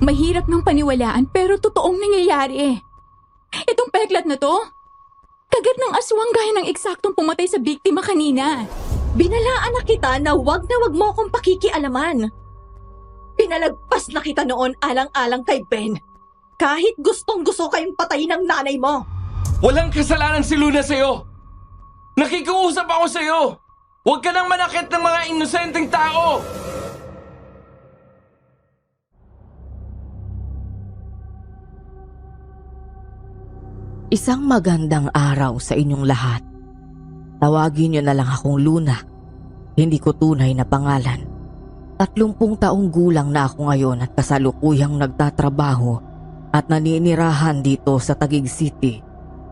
Mahirap ng paniwalaan pero totoong nangyayari. Itong peklat na to, kagat ng aswang gaya ng eksaktong pumatay sa biktima kanina. Binalaan na kita na wag mo akong pakikialaman. Pinalagpas na kita noon alang-alang kay Ben. Kahit gustong-gusto kayong patayin ng nanay mo. Walang kasalanan si Luna sa'yo! Nakikiusap ako sa'yo! Huwag ka nang manakit ng mga inosenteng tao! Isang magandang araw sa inyong lahat. Tawagin niyo na lang akong Luna. Hindi ko tunay na pangalan. 30 taong gulang na ako ngayon at kasalukuyang nagtatrabaho at naninirahan dito sa Taguig City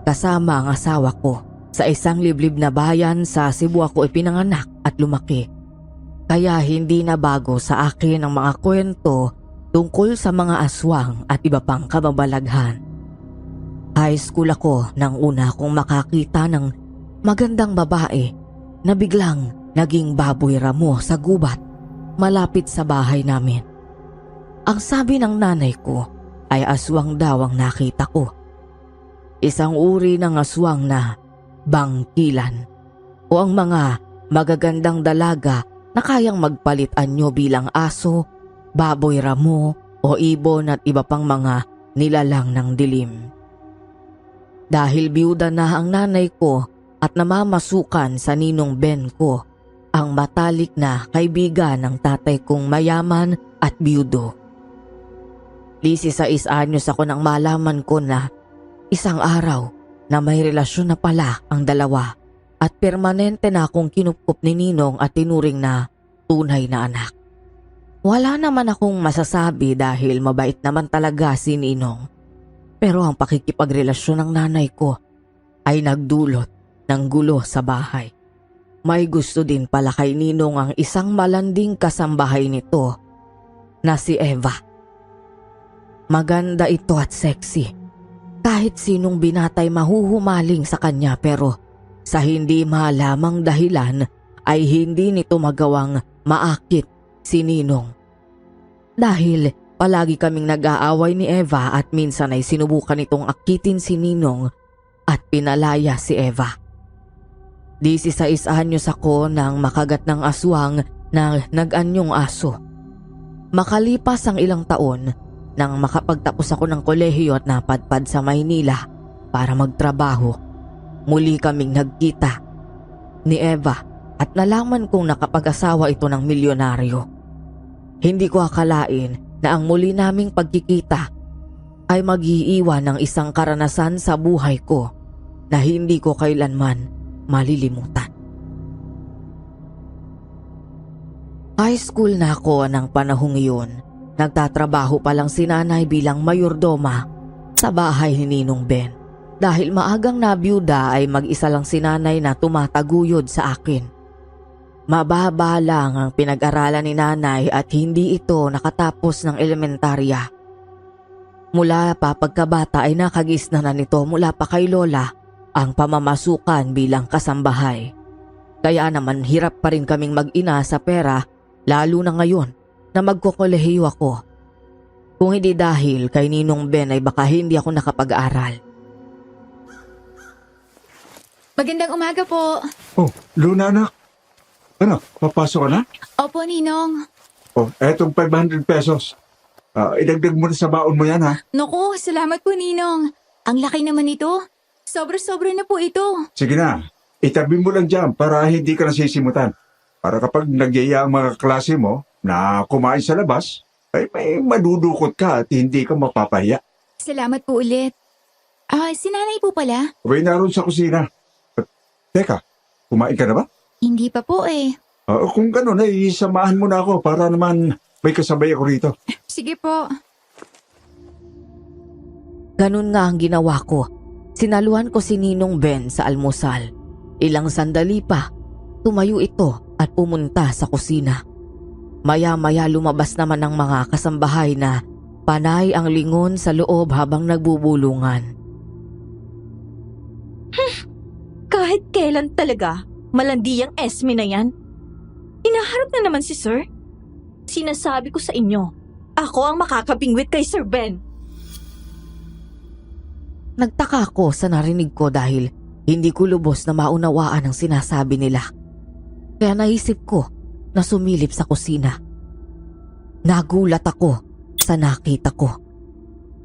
kasama ang asawa ko. Sa isang liblib na bayan sa Cebu ako ipinanganak at lumaki. Kaya hindi na bago sa akin ang mga kwento tungkol sa mga aswang at iba pang kababalaghan. High school ako nang una akong makakita ng magandang babae na biglang naging baboy ramo sa gubat malapit sa bahay namin. Ang sabi ng nanay ko ay aswang daw ang nakita ko. Isang uri ng aswang na bangkilan o ang mga magagandang dalaga na kayang magpalit anyo bilang aso, baboy ramo o ibon at iba pang mga nilalang ng dilim. Dahil biyuda na ang nanay ko at namamasukan sa ninong Ben ko, ang matalik na kaibigan ng tatay kong mayaman at biyudo. 16 anyos ako nang malaman ko na isang araw na may relasyon na pala ang dalawa at permanente na akong kinupkup ni Ninong at tinuring na tunay na anak. Wala naman akong masasabi dahil mabait naman talaga si Ninong. Pero ang pakikipagrelasyon ng nanay ko ay nagdulot ng gulo sa bahay. May gusto din pala kay Ninong ang isang malanding kasambahay nito na si Eva. Maganda ito at sexy. Kahit sinong binatay mahuhumaling sa kanya pero sa hindi malamang dahilan ay hindi nito magawang maakit si Ninong. Dahil palagi kaming nag-aaway ni Eva at minsan ay sinubukan nitong akitin si Ninong at pinalaya si Eva. 16 anyos ako nang makagat ng aswang na nag-anyong aso. Makalipas ang ilang taon, nang makapagtapos ako ng kolehiyo at napadpad sa Maynila para magtrabaho, muli kaming nagkita ni Eva at nalaman kong nakapag-asawa ito ng milyonaryo. Hindi ko akalain na ang muli naming pagkikita ay mag-iiwan ng isang karanasan sa buhay ko na hindi ko kailanman malilimutan. High school na ako ng panahong iyon. Nagtatrabaho pa lang si nanay bilang mayordoma sa bahay ni Ninong Ben. Dahil maagang nabiyuda ay mag-isa lang si nanay na tumataguyod sa akin. Mababa lang ang pinag-aralan ni nanay at hindi ito nakatapos ng elementarya. Mula pa pagkabata ay nakagisna na nito mula pa kay lola ang pamamasukan bilang kasambahay. Kaya naman hirap pa rin kaming mag-ina sa pera lalo na ngayon na magkokolehiyo ako. Kung hindi dahil kay Ninong Ben ay baka hindi ako nakapag-aral. Magandang umaga po. Oh, Luna anak. Ano, papasok ka na? Opo, Ninong. Oh, etong 500 pesos. Idagdag mo na sa baon mo yan ha. Naku, salamat po, Ninong. Ang laki naman ito. Sobra-sobra na po ito. Sige na, itabi mo lang dyan para hindi ka nasisimutan. Para kapag nagyaya ang mga klase mo na kumain sa labas, ay may madudukot ka at hindi ka mapapahiya. Salamat po ulit. Si nanay po pala. Abay naroon sa kusina. Teka, kumain ka na ba? Hindi pa po eh. Kung gano'n ay samahan mo na ako para naman may kasabay ako rito. Sige po. Ganun nga ang ginawa ko. Sinaluhan ko si Ninong Ben sa almusal. Ilang sandali pa, tumayo ito at pumunta sa kusina. Maya-maya lumabas naman ng mga kasambahay na panay ang lingon sa loob habang nagbubulungan. Kahit kailan talaga, malandi ang Esme na yan. Inaharap na naman si Sir. Sinasabi ko sa inyo, Ako ang makakabingwit kay Sir Ben. Nagtaka ako sa narinig ko dahil hindi ko lubos na maunawaan ang sinasabi nila. Kaya naisip ko na sumilip sa kusina. Nagulat ako sa nakita ko.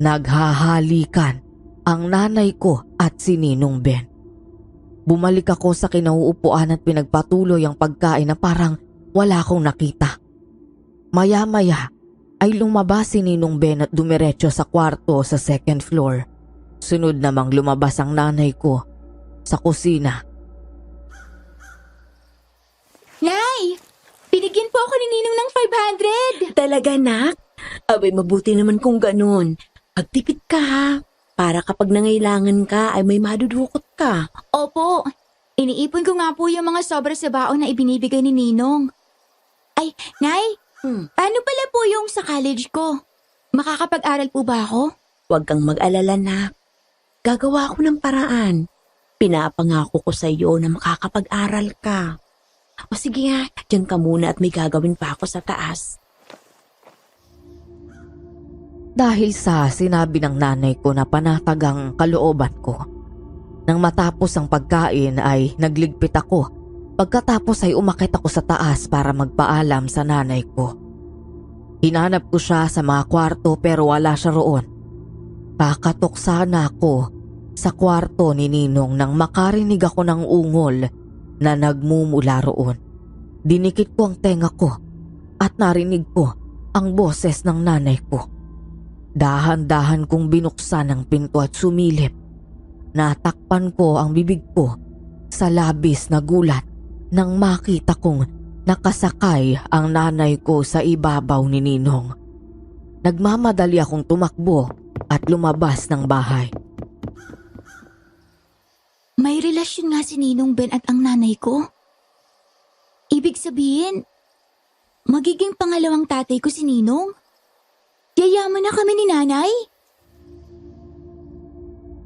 Naghahalikan ang nanay ko at si Ninong Ben. Bumalik ako sa kinauupuan at pinagpatuloy ang pagkain na parang wala akong nakita. Maya-maya ay lumabas si Ninong Ben at dumiretso sa kwarto sa second floor. Sunod namang lumabas ang nanay ko sa kusina. Nay! Binigyan po ako ni Ninong ng 500! Talaga, nak? Abay, mabuti naman kung ganun. Pagtipid ka, ha? Para kapag nangailangan ka, ay may madudukot ka. Opo, iniipon ko nga po yung mga sobra sa baon na ibinibigay ni Ninong. Ay, Nay, paano pala po yung sa college ko? Makakapag-aral po ba ako? Huwag kang mag-alala, nak. Gagawa ako ng paraan. Pinapangako ko sa iyo na makakapag-aral ka. O sige ha, dyan ka muna at may gagawin pa ako sa taas. Dahil sa sinabi ng nanay ko na panatag ang kalooban ko. Nang matapos ang pagkain ay nagligpit ako. Pagkatapos ay umakit ako sa taas para magpaalam sa nanay ko. Hinanap ko siya sa mga kwarto pero wala siya roon. Kakatok sana ako sa kwarto ni Ninong nang makarinig ako ng ungol na nagmumula roon. Dinikit ko ang tenga ko at narinig ko ang boses ng nanay ko. Dahan-dahan kong binuksan ang pinto at sumilip. Natakpan ko ang bibig ko sa labis na gulat nang makita kong nakasakay ang nanay ko sa ibabaw ni Ninong. Nagmamadali akong tumakbo at lumabas ng bahay. May relasyon nga si Ninong Ben at ang nanay ko. Ibig sabihin, magiging pangalawang tatay ko si Ninong? Yayaman na kami ni nanay?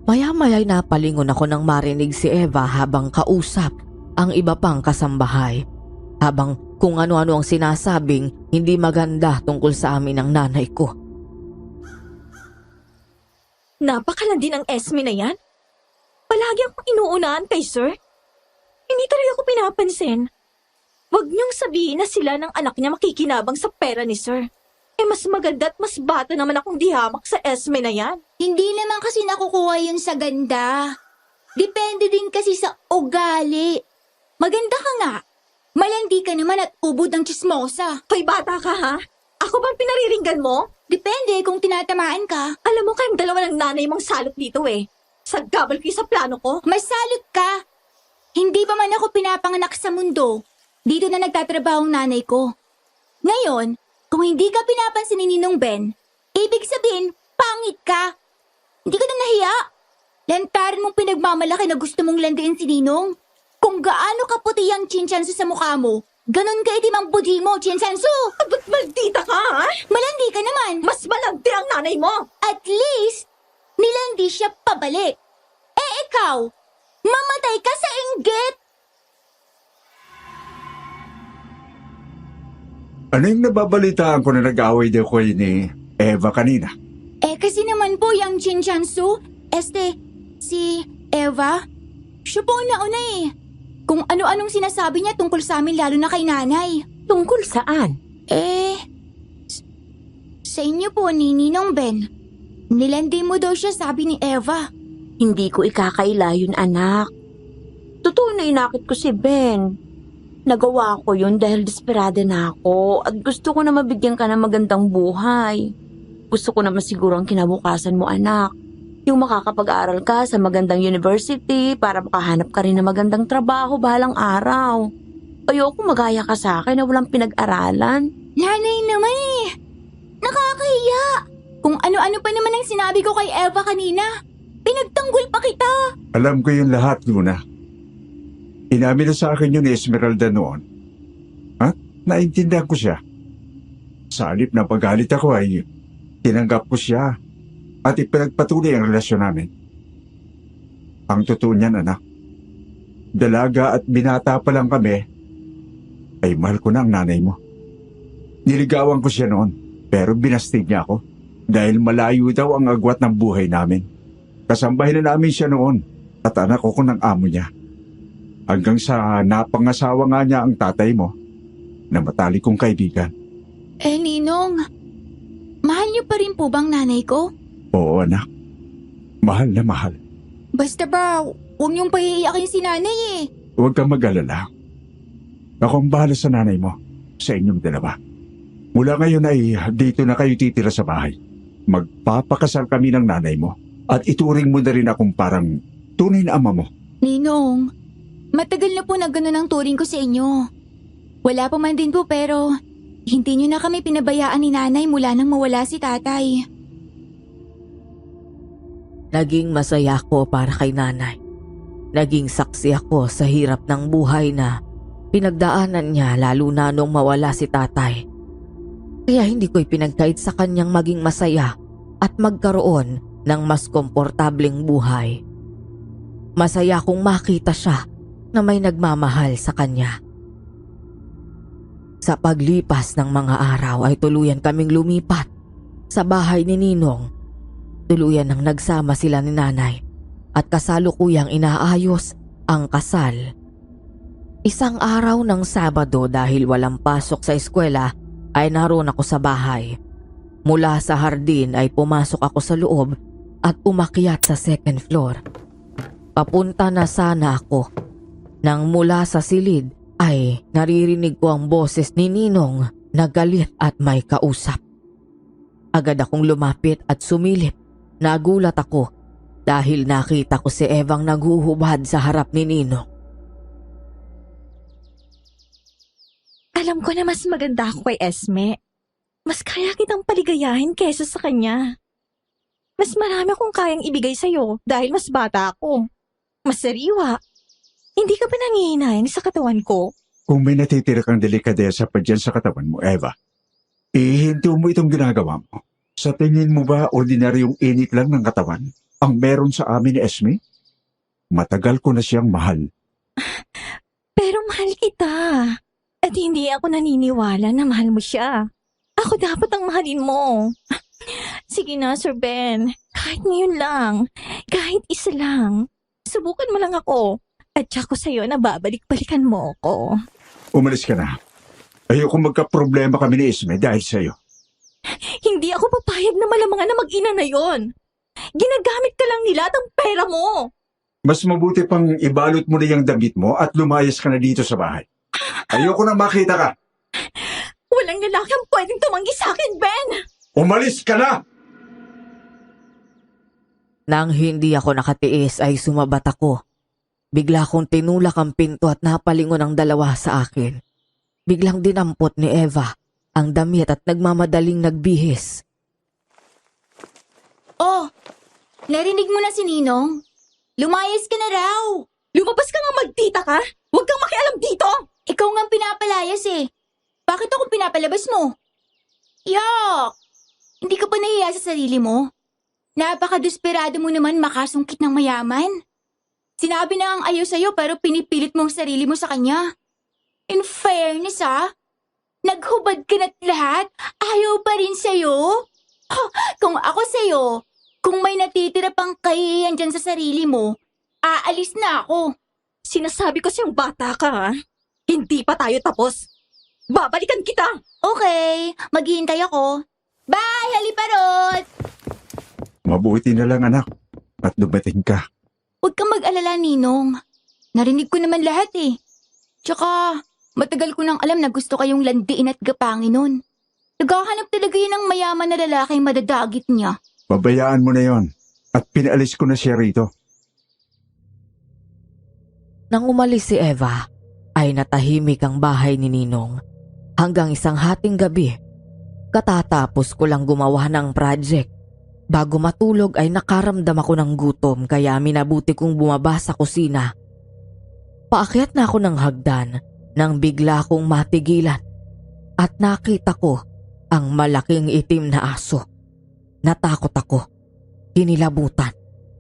Maya-maya'y napalingon ako nang marinig si Eva habang kausap ang iba pang kasambahay. Habang kung ano-ano ang sinasabing hindi maganda tungkol sa amin ng nanay ko. Napakalandi ng Esme na yan. Palagi akong inuunahan kay Sir. Hindi talaga ako pinapansin. Huwag niyong sabihin na sila ng anak niya makikinabang sa pera ni Sir. Mas maganda at mas bata naman akong dihamak sa Esme na yan. Hindi naman kasi nakukuha yun sa ganda. Depende din kasi sa ugali. Maganda ka nga. Malandi ka naman at ubod ng chismosa. Hoy, bata ka ha? Ako bang pinariringgan mo? Depende kung tinatamaan ka. Alam mo kayong dalawa ng nanay mong salot dito eh. Saggabal kayo sa plano ko. Masalot ka. Hindi ba man ako pinapanganak sa mundo? Dito na nagtatrabaho ang nanay ko. Ngayon, kung hindi ka pinapansin ni Ninong Ben, ibig sabihin, pangit ka. Hindi ka na nahiya. Lantaran mong pinagmamalaki na gusto mong landiin si Ninong. Kung gaano kaputi ang chinchanso sa mukha mo, ganon ka itim ang budhi mo, chinchanso. Ba't maldita ka ha? Malandi ka naman. Mas malandi ang nanay mo. At least, nilandi siya pabalik. Eh ikaw, mamatay ka sa inggit. Ano yung nababalitaan ko na nag-away daw ko ni Eva kanina? Eh kasi naman po yung chinchanso, si Eva, siya po ang nauna eh. Kung ano-anong sinasabi niya tungkol sa amin lalo na kay nanay. Tungkol saan? Sa inyo po ni Ninong Ben. Nilandi mo daw siya sabi ni Eva. Hindi ko ikakaila yun, anak. Totoo na inakit ko si Ben. Nagawa ko yun dahil desperada na ako at gusto ko na mabigyan ka ng magandang buhay. Gusto ko na masiguro ang kinabukasan mo, anak. Yung makakapag-aral ka sa magandang university para makahanap ka rin ng magandang trabaho bahalang araw. Ayoko magaya ka sa akin na walang pinag-aralan. Nanay naman eh. Nakakahiya. Kung ano-ano pa naman ang sinabi ko kay Eva kanina. Pinagtanggol pa kita. Alam ko yung lahat, Luna. Inamin na sa akin yun ni Esmeralda noon. At naintindihan ko siya. Sa halip na pagalit ako ay tinanggap ko siya at ipinagpatuloy ang relasyon namin. Ang totoo niyan, anak. Dalaga at binata pa lang kami, ay mahal ko na ang nanay mo. Niligawan ko siya noon. Pero binastig niya ako dahil malayo daw ang agwat ng buhay namin. Kasambahay na namin siya noon at anak ko ng amo niya. Hanggang sa napangasawa nga niya ang tatay mo na matalik kong kaibigan. Ninong, mahal niyo pa rin po bang nanay ko? Oo anak, mahal na mahal. Basta ba, huwag niyong paiiyakin si nanay eh. Huwag kang mag-alala. Ako ang bahala sa nanay mo, sa inyong dalawa. Mula ngayon ay dito na kayo titira sa bahay. Magpapakasal kami ng nanay mo at ituring mo na rin akong parang tunay na ama mo. Ninong, matagal na po na gano'n ang turing ko sa inyo. Wala pa man din po pero hindi niyo na kami pinabayaan ni nanay mula nang mawala si tatay. Naging masaya ako para kay nanay. Naging saksi ako sa hirap ng buhay na pinagdaanan niya lalo na nung mawala si tatay. Kaya hindi ko ipinagkait sa kanyang maging masaya at magkaroon ng mas komportableng buhay. Masaya kong makita siya na may nagmamahal sa kanya. Sa paglipas ng mga araw ay tuluyan kaming lumipat sa bahay ni Ninong. Tuluyan nang nagsama sila ni nanay at kasalukuyang inaayos ang kasal. Isang araw ng Sabado dahil walang pasok sa eskwela ay naroon ako sa bahay. Mula sa hardin ay pumasok ako sa loob at umakyat sa second floor. Papunta na sana ako. Nang mula sa silid ay naririnig ko ang boses ni Ninong na galit at may kausap. Agad akong lumapit at sumilip. Nagulat ako dahil nakita ko si Evang naghuhubad sa harap ni Ninong. Alam ko na mas maganda ako kay Esme. Mas kaya kitang paligayahin kesa sa kanya. Mas marami akong kayang ibigay sa'yo dahil mas bata ako. Mas sariwa. Hindi ka ba nangihinayin sa katawan ko? Kung may natitira kang delikadesa pa dyan sa katawan mo, Eva, ihinto mo itong ginagawa mo. Sa tingin mo ba ordinaryong init lang ng katawan ang meron sa amin ni Esme? Matagal ko na siyang mahal. Pero mahal kita. At hindi ako naniniwala na mahal mo siya. Ako dapat ang mahalin mo. Sige na, Sir Ben. Kahit ngayon lang. Kahit isa lang. Subukan mo lang ako. At saka sa'yo na babalik-balikan mo ako. Umalis ka na. Ayoko magka-problema kami ni Esme dahil sa'yo. Hindi ako papayag na malamangan na mag-ina na yon. Ginagamit ka lang nila at ang pera mo. Mas mabuti pang ibalot mo na yung damit mo at lumayas ka na dito sa bahay. Ayoko na makita ka. Walang lalaki ang pwedeng tumanggi sa akin, Ben! Umalis ka na! Nang hindi ako nakatiis ay sumabat ako. Bigla kong tinulak ang pinto at napalingon ang dalawa sa akin. Biglang dinampot ni Eva ang damit at nagmamadaling nagbihis. Oh, narinig mo na si Ninong? Lumayas ka na raw. Lumabas ka nga magtita ka! Huwag kang makialam dito! Ikaw nga ang pinapalayas eh. Bakit ako pinapalabas mo? Yuck! Hindi ka pa nahiya sa sarili mo? Napaka-desperado mo naman makasungkit ng mayaman. Sinabi na ang ayaw sa'yo pero pinipilit mo ang sarili mo sa kanya. In fairness naghubad ka na't lahat, ayaw pa rin sa'yo? Kung ako sa'yo, kung may natitira pang kahihiyan dyan sa sarili mo, aalis na ako. Sinasabi ko siyang bata ka, ha? Hindi pa tayo tapos. Babalikan kita! Okay, maghihintay ako. Bye, Haliparot! Mabuti na lang anak at dumating ka. Huwag kang mag-alala, Ninong. Narinig ko naman lahat eh. Tsaka, matagal ko nang alam na gusto kayong landiin at gapangin nun. Naghahanap talaga yun ng mayaman na lalaking madadagit niya. Pabayaan mo na yon at pinaalis ko na siya rito. Nang umalis si Eva, ay natahimik ang bahay ni Ninong. Hanggang isang hating gabi, katatapos ko lang gumawa ng project. Bago matulog ay nakaramdam ako ng gutom kaya minabuti kong bumaba sa kusina. Paakyat na ako ng hagdan nang bigla kong matigilan at nakita ko ang malaking itim na aso. Natakot ako, kinilabutan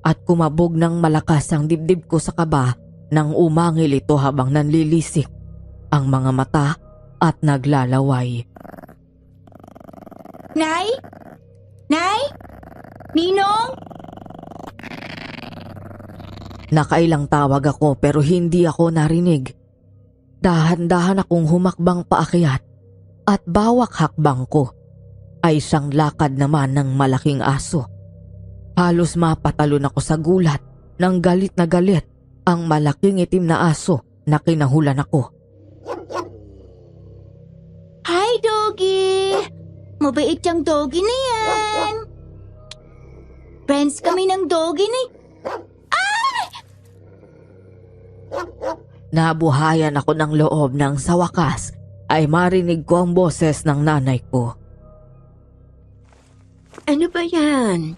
at kumabog ng malakas ang dibdib ko sa kaba nang umangil ito habang nanlilisik ang mga mata at naglalaway. Nay? Nay? Ninong? Nakailang tawag ako pero hindi ako narinig. Dahan-dahan akong humakbang paakyat at bawat hakbang ko ay siyang lakad naman ng malaking aso. Halos mapatalon ako sa gulat nang galit na galit ang malaking itim na aso na kinahulan ako. Hi, Doggy! Mabait yung Doggy na yan. Friends kami ng Doggy na Nabuhayan ako ng loob nang sa wakas ay marinig ko ang boses ng nanay ko. Ano ba yan?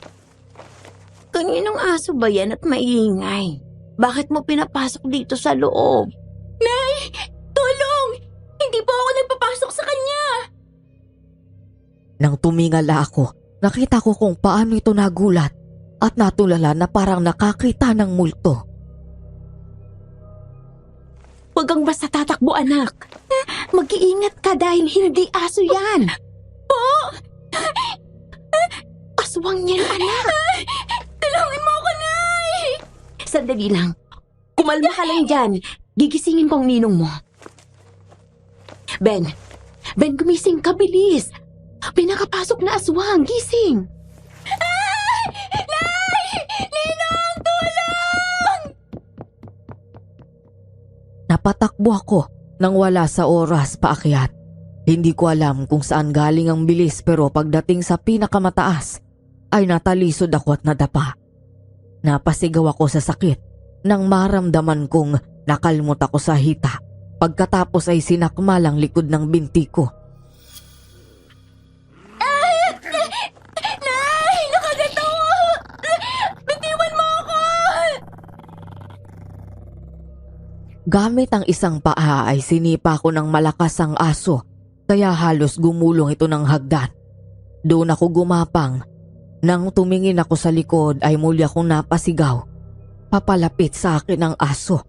Kaninong aso ba yan at maingay? Bakit mo pinapasok dito sa loob? Nay! Tulong! Hindi po ako nagpapasok sa kanya! Nang tumingala ako, nakita ko kung paano ito nagulat at natulala na parang nakakita ng multo. Huwag kang basta tatakbo, anak. Mag-iingat ka dahil hindi aso yan. Po! Aswang yan, anak. Tulungan mo ako, Nay! Sandali lang. Kumalma ka lang dyan. Gigisingin ko ang ninong mo. Ben, gumising ka, bilis. Pinakapasok na aswang, gising. Nay! Ninong, tulong! Napatakbo ako nang wala sa oras paakyat. Hindi ko alam kung saan galing ang bilis pero pagdating sa pinakamataas ay natalisod ako at nadapa. Napasigaw ako sa sakit nang maramdaman kong nakalmot ako sa hita. Pagkatapos ay sinakmal ang likod ng binti ko. Nay! Nakagato! Bitiwan mo ako! Gamit ang isang paa ay sinipa ko ng malakas ang aso kaya halos gumulong ito ng hagdan. Doon ako gumapang. Nang tumingin ako sa likod ay muli akong napasigaw. Papalapit sa akin ang aso.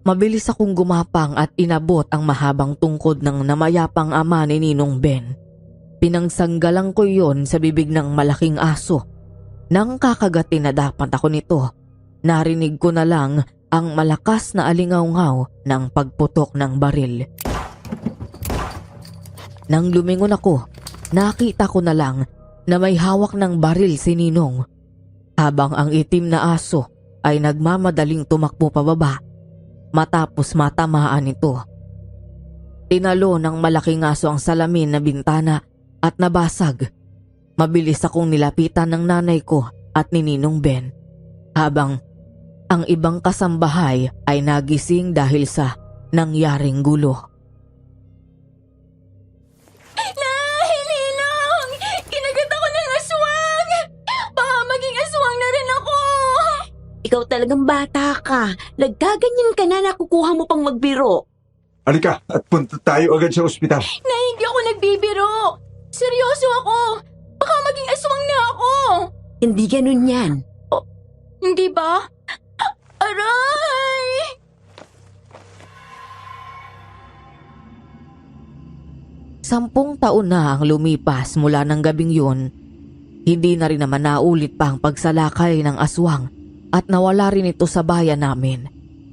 Mabilis akong gumapang at inabot ang mahabang tungkod ng namayapang ama ni Ninong Ben. Pinangsanggalang ko yon sa bibig ng malaking aso. Nang kakagatin na dapat ako nito, narinig ko na lang ang malakas na alingaw-ngaw ng pagputok ng baril. Nang lumingon ako, nakita ko na lang na may hawak ng baril si Ninong, habang ang itim na aso ay nagmamadaling tumakbo pababa matapos matamaan ito. Tinalo ng malaking aso ang salamin na bintana at nabasag. Mabilis akong nilapitan ng nanay ko at ni Ninong Ben, habang ang ibang kasambahay ay nagising dahil sa nangyaring gulo. Nay! Ninong! Kinagat ako ng aswang! Baka maging aswang na rin ako! Ikaw talagang bata ka. Nagkaganyan ka na, nakukuha mo pang magbiro. Halika at punta tayo agad sa ospital. Nay, hindi ako nagbibiro! Seryoso ako! Baka maging aswang na ako! Hindi ganun yan. Hindi ba? Aray! Sampung taon na ang lumipas mula ng gabing yun. Hindi na rin naman naulit pa ang pagsalakay ng aswang at nawala rin ito sa bayan namin.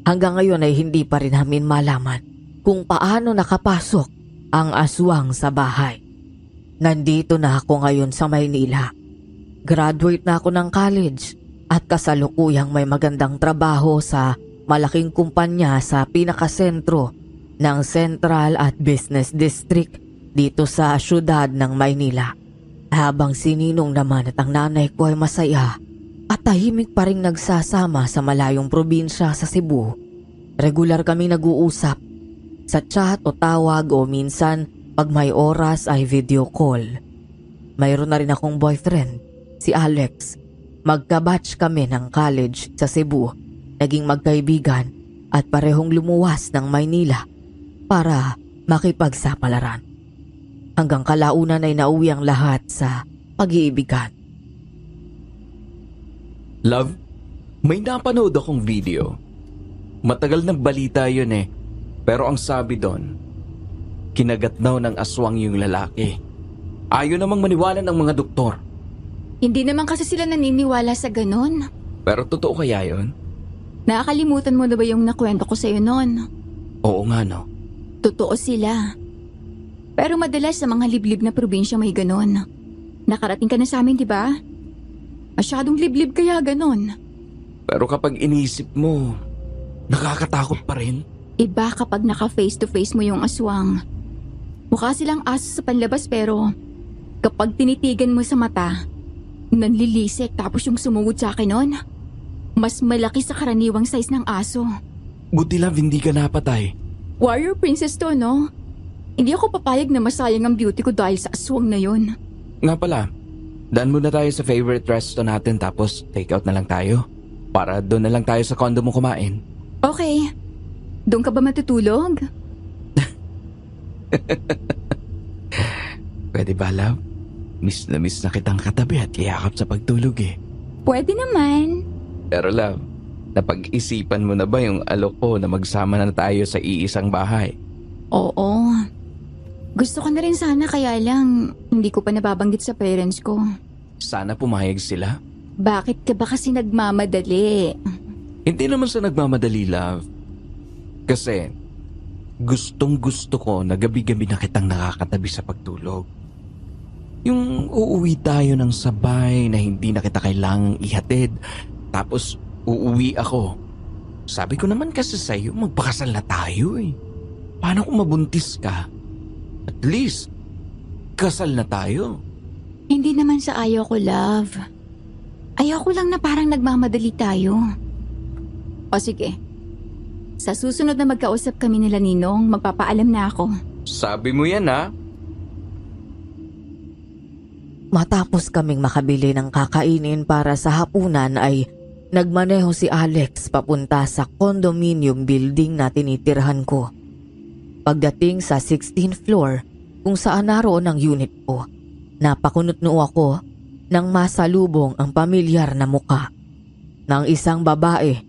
Hanggang ngayon ay hindi pa rin namin malaman kung paano nakapasok ang aswang sa bahay. Nandito na ako ngayon sa Maynila. Graduate na ako ng college at kasalukuyang may magandang trabaho sa malaking kumpanya sa pinakasentro ng Central at Business District dito sa syudad ng Maynila. Habang si Ninong naman at ang nanay ko ay masaya at tahimik pa rin nagsasama sa malayong probinsya sa Cebu. Regular kami nag-uusap sa chat o tawag o minsan pag may oras ay video call. Mayroon na rin akong boyfriend, si Alex. Magka-batch kami ng college sa Cebu. Naging magkaibigan at parehong lumuwas ng Maynila para makipagsapalaran. Hanggang kalaunan ay nauwi ang lahat sa pag-iibigan. Love, may napanood akong video. Matagal ng balita yun eh. Pero ang sabi doon, kinagat daw ng aswang yung lalaki. Ayaw namang maniwala ng mga doktor. Hindi naman kasi sila naniniwala sa ganun. Pero totoo kaya yon? Nakakalimutan mo na ba yung nakwento ko sa'yo noon? Oo nga no. Totoo sila. Pero madalas sa mga liblib na probinsya may ganun. Nakarating ka na sa amin, di ba? Masyadong liblib kaya ganun. Pero kapag inisip mo, nakakatakot pa rin. Iba kapag naka-face to face mo yung aswang. Mukha silang aso sa panlabas pero kapag tinitigan mo sa mata, nanlilisik tapos yung sumugod sa akin nun, mas malaki sa karaniwang size ng aso. Buti lang hindi ka napatay. Warrior princess to, no? Hindi ako papayag na masayang ang beauty ko dahil sa aswang na yun. Nga pala, daan muna tayo sa favorite resto natin tapos take out na lang tayo. Para doon na lang tayo sa condo mo kumain. Okay. Doon ka ba matutulog? Pwede ba, love? Miss na kitang katabi at kayakap sa pagtulog eh. Pwede naman. Pero love, napag-isipan mo na ba yung alok ko na magsama na tayo sa iisang bahay? Oo. Gusto ko na rin sana kaya lang hindi ko pa nababanggit sa parents ko. Sana pumayag sila. Bakit ka ba kasi nagmamadali? Hindi naman sa nagmamadali, love. Kasi gustong gusto ko na gabi-gabi na kitang nakakatabi sa pagtulog. Yung uuwi tayo ng sabay na hindi na kita kailangang ihatid. Tapos uuwi ako. Sabi ko naman kasi sa'yo, magpakasal na tayo eh. Paano kung mabuntis ka? At least, kasal na tayo. Hindi naman sa ayaw ko, love. Ayaw ko lang na parang nagmamadali tayo. O sige. Sa susunod na magkausap kami nila Ninong, magpapaalam na ako. Sabi mo yan ha? Matapos kaming makabili ng kakainin para sa hapunan ay nagmaneho si Alex papunta sa condominium building na tinitirhan ko. Pagdating sa 16th floor kung saan naroon ang unit ko, napakunot-noo ako nang masalubong ang pamilyar na muka ng isang babae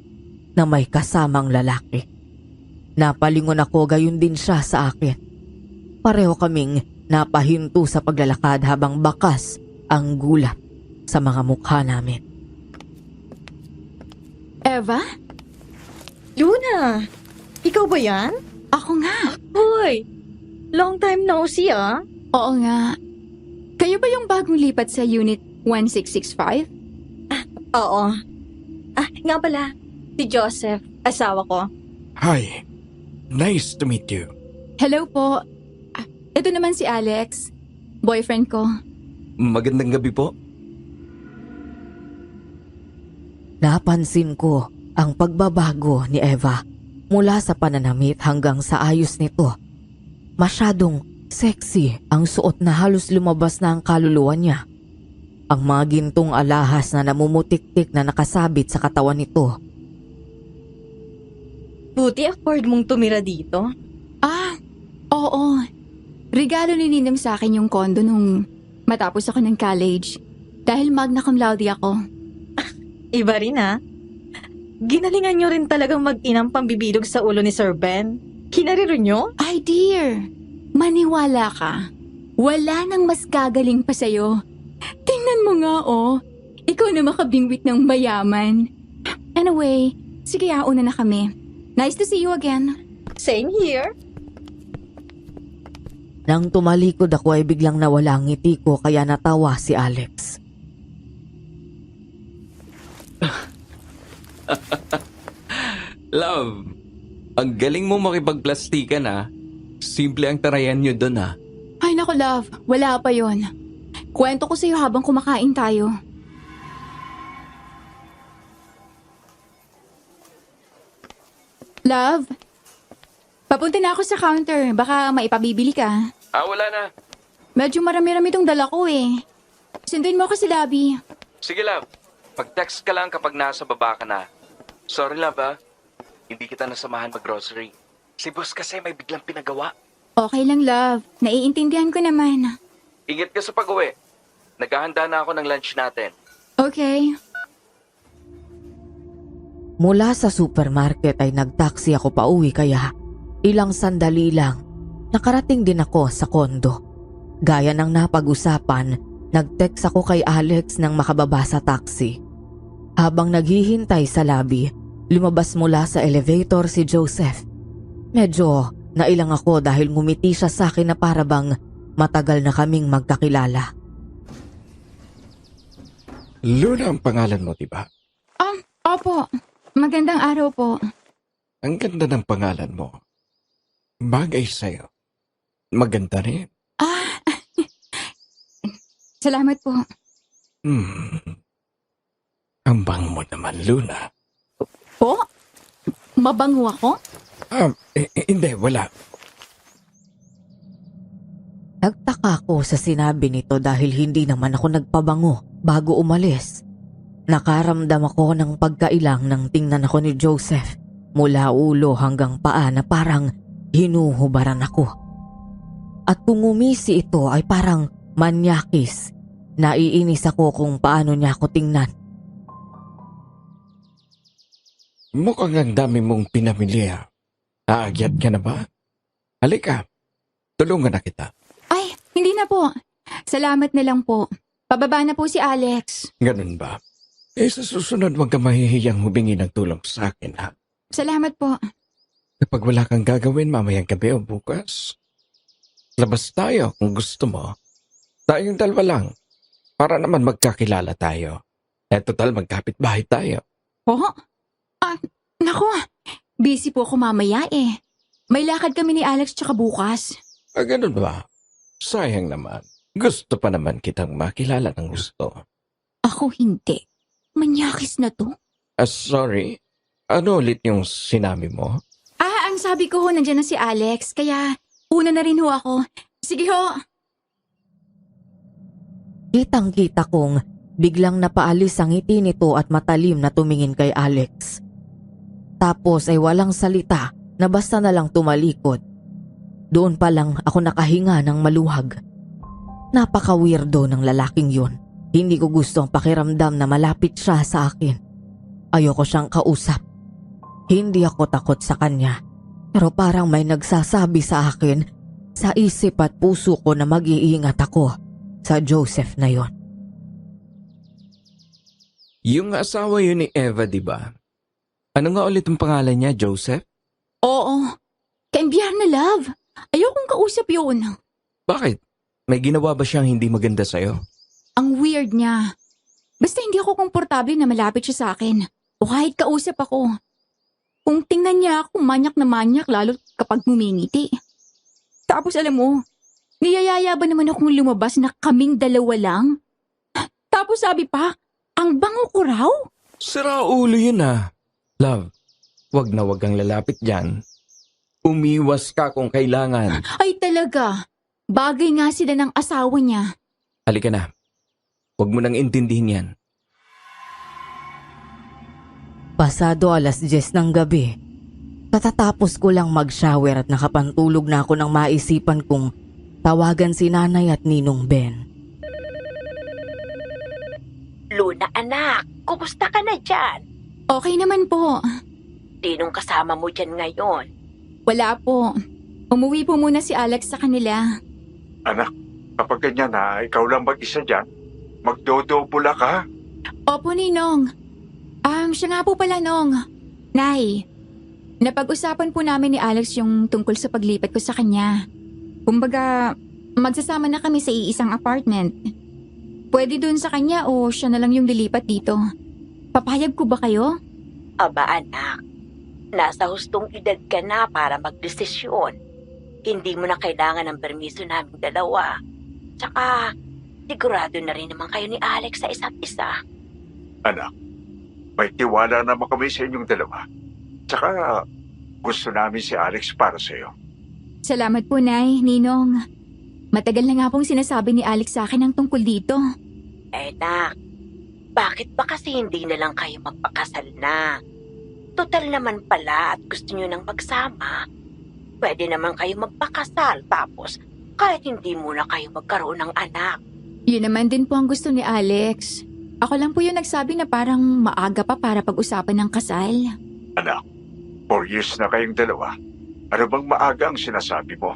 na may kasamang lalaki. Napalingon ako gayon din siya sa akin. Pareho kaming napahinto sa paglalakad habang bakas ang gulat sa mga mukha namin. Eva? Luna, ikaw ba yan? Ako nga. Hoy, long time no see ah. Oo nga. Kayo ba yung bagong lipat sa unit 1665? Oo. Nga pala, si Joseph, asawa ko. Hi. Nice to meet you. Hello po. Ito naman si Alex, boyfriend ko. Magandang gabi po. Napansin ko ang pagbabago ni Eva mula sa pananamit hanggang sa ayos nito. Masyadong sexy ang suot na halos lumabas na ang kaluluwa niya. Ang mga gintong alahas na namumutik-tik na nakasabit sa katawan nito. Buti afford mong tumira dito. Oo. Regalo ni Ninong sa akin yung condo nung matapos ako ng college. Dahil magna cum laude ako. Iba rin ha. Ginalingan nyo rin talagang mag-inang pambibilog sa ulo ni Sir Ben. Kinariro nyo? Ay dear, maniwala ka. Wala nang mas gagaling pa sa'yo. Tingnan mo nga oh. Ikaw na makabingwit ng mayaman. Anyway, sige yauna na kami. Nice to see you again. Same here. Nang tumalikod ako ay biglang nawala ang ngiti ko kaya natawa si Alex. Love, ang galing mo makipagplastikan ha. Simple ang tarayan nyo dun ha. Ay naku love, wala pa yon. Kwento ko sa'yo habang kumakain tayo. Love, papunta na ako sa counter. Baka maipabibili ka. Wala na. Medyo marami-rami itong dala ko eh. Sundin mo ako sa lobby. Sige love, pag-text ka lang kapag nasa baba ka na. Sorry love ha, hindi kita nasamahan mag-grocery. Si boss kasi may biglang pinagawa. Okay lang love, naiintindihan ko naman. Ingat ka sa pag-uwi. Naghahanda na ako ng lunch natin. Okay. Mula sa supermarket ay nagtaksi ako pauwi kaya ilang sandali lang nakarating din ako sa kondo. Gaya ng napag-usapan, nag-text ako kay Alex nang makababa sa taxi. Habang naghihintay sa lobby, lumabas mula sa elevator si Joseph. Medyo nailang ako dahil ngumiti siya sa akin na para bang matagal na kaming magkakilala. Luna ang pangalan mo, diba? Opo. Magandang araw po. Ang ganda ng pangalan mo. Bagay sa'yo. Maganda rin. Salamat po. Ang bango mo naman, Luna. Po? Mabango ako? Hindi, wala. Nagtaka ko sa sinabi nito dahil hindi naman ako nagpabango bago umalis. Nakaramdam ako ng pagkailang nang tingnan ako ni Joseph mula ulo hanggang paa na parang hinuhubaran ako. At kung umisi ito ay parang manyakis. Naiinis ako kung paano niya ako tingnan. Mukhang ang dami mong pinamilya. Aagyat ka na ba? Halika, tulungan na kita. Ay, hindi na po. Salamat na lang po. Pababa na po si Alex. Ganun ba? Sa susunod wag ka mahihiyang humingi ng tulong sa akin, ha? Salamat po. Kapag wala kang gagawin mamayang gabi o bukas, labas tayo kung gusto mo. Tayong dalawa lang. Para naman magkakilala tayo. Total, magkapit-bahay tayo. Po? Naku. Busy po ako mamaya eh. May lakad kami ni Alex tsaka bukas. Ganun ba? Sayang naman. Gusto pa naman kitang makilala ng gusto. Ako hindi. Manyakis na to. Sorry. Ano ulit yung sinabi mo? Ang sabi ko ho, nandiyan na si Alex. Kaya, una na rin ho ako. Sige ho. Kitang-kita kong biglang napaalis ang ngiti nito at matalim na tumingin kay Alex. Tapos ay walang salita na basta na lang tumalikod. Doon pa lang ako nakahinga ng maluhag. Napaka-weirdo ng lalaking yun. Hindi ko gusto ang pakiramdam na malapit siya sa akin. Ayoko siyang kausap. Hindi ako takot sa kanya. Pero parang may nagsasabi sa akin sa isip at puso ko na mag-iingat ako sa Joseph na yon. Yung asawa yun ni Eva, di ba? Ano nga ulit ang pangalan niya, Joseph? Oo. Kaimbiyar na love. Ayokong kausap yun. Bakit? May ginawa ba siyang hindi maganda sa'yo? Ang weird niya. Basta hindi ako komportable na malapit siya sa akin. O kahit kausap ako. Kung tingnan niya ako, manyak na manyak lalo kapag ngumingiti. Tapos alam mo, niyayaya ba naman akong lumabas na kaming dalawa lang? Tapos sabi pa, ang bango ko raw? Sira ulo yun ah. Love, wag na wag kang lalapit dyan. Umiwas ka kung kailangan. Ay talaga, bagay nga sila ng asawa niya. Halika na. Huwag mo nang intindihin yan. Pasado 10:00 ng gabi. Katatapos ko lang mag-shower at nakapantulog na ako nang maisipan kong tawagan si Nanay at Ninong Ben. Luna anak, kumusta ka na dyan? Okay naman po. Sinong kasama mo dyan ngayon? Wala po. Umuwi po muna si Alex sa kanila. Anak, kapag ganyan na, ikaw lang mag-isa dyan, magdodobula ka. Opo, Ninong. Siya nga po pala, Nong. Nay, napag-usapan po namin ni Alex yung tungkol sa paglipat ko sa kanya. Kumbaga, magsasama na kami sa iisang apartment. Pwede dun sa kanya o siya na lang yung lilipat dito. Papayag ko ba kayo? Aba anak, nasa hustong edad ka na para magdesisyon. Hindi mo na kailangan ng permiso naming dalawa. Tsaka, sigurado na rin naman kayo ni Alex sa isa't isa. Anak, may tiwala naman kami sa inyong dalawa. Tsaka, gusto namin si Alex para sa'yo. Salamat po, Nay, Ninong. Matagal na nga pong sinasabi ni Alex sa akin ang tungkol dito. Nak, bakit ba kasi hindi na lang kayo magpakasal na? Total naman pala at gusto nyo nang magsama. Pwede naman kayo magpakasal tapos kahit hindi muna kayo magkaroon ng anak. Yun naman din po ang gusto ni Alex. Ako lang po yung nagsabi na parang maaga pa para pag-usapan ng kasal. Anak, 4 years na kayong dalawa. Ano bang maaga ang sinasabi mo?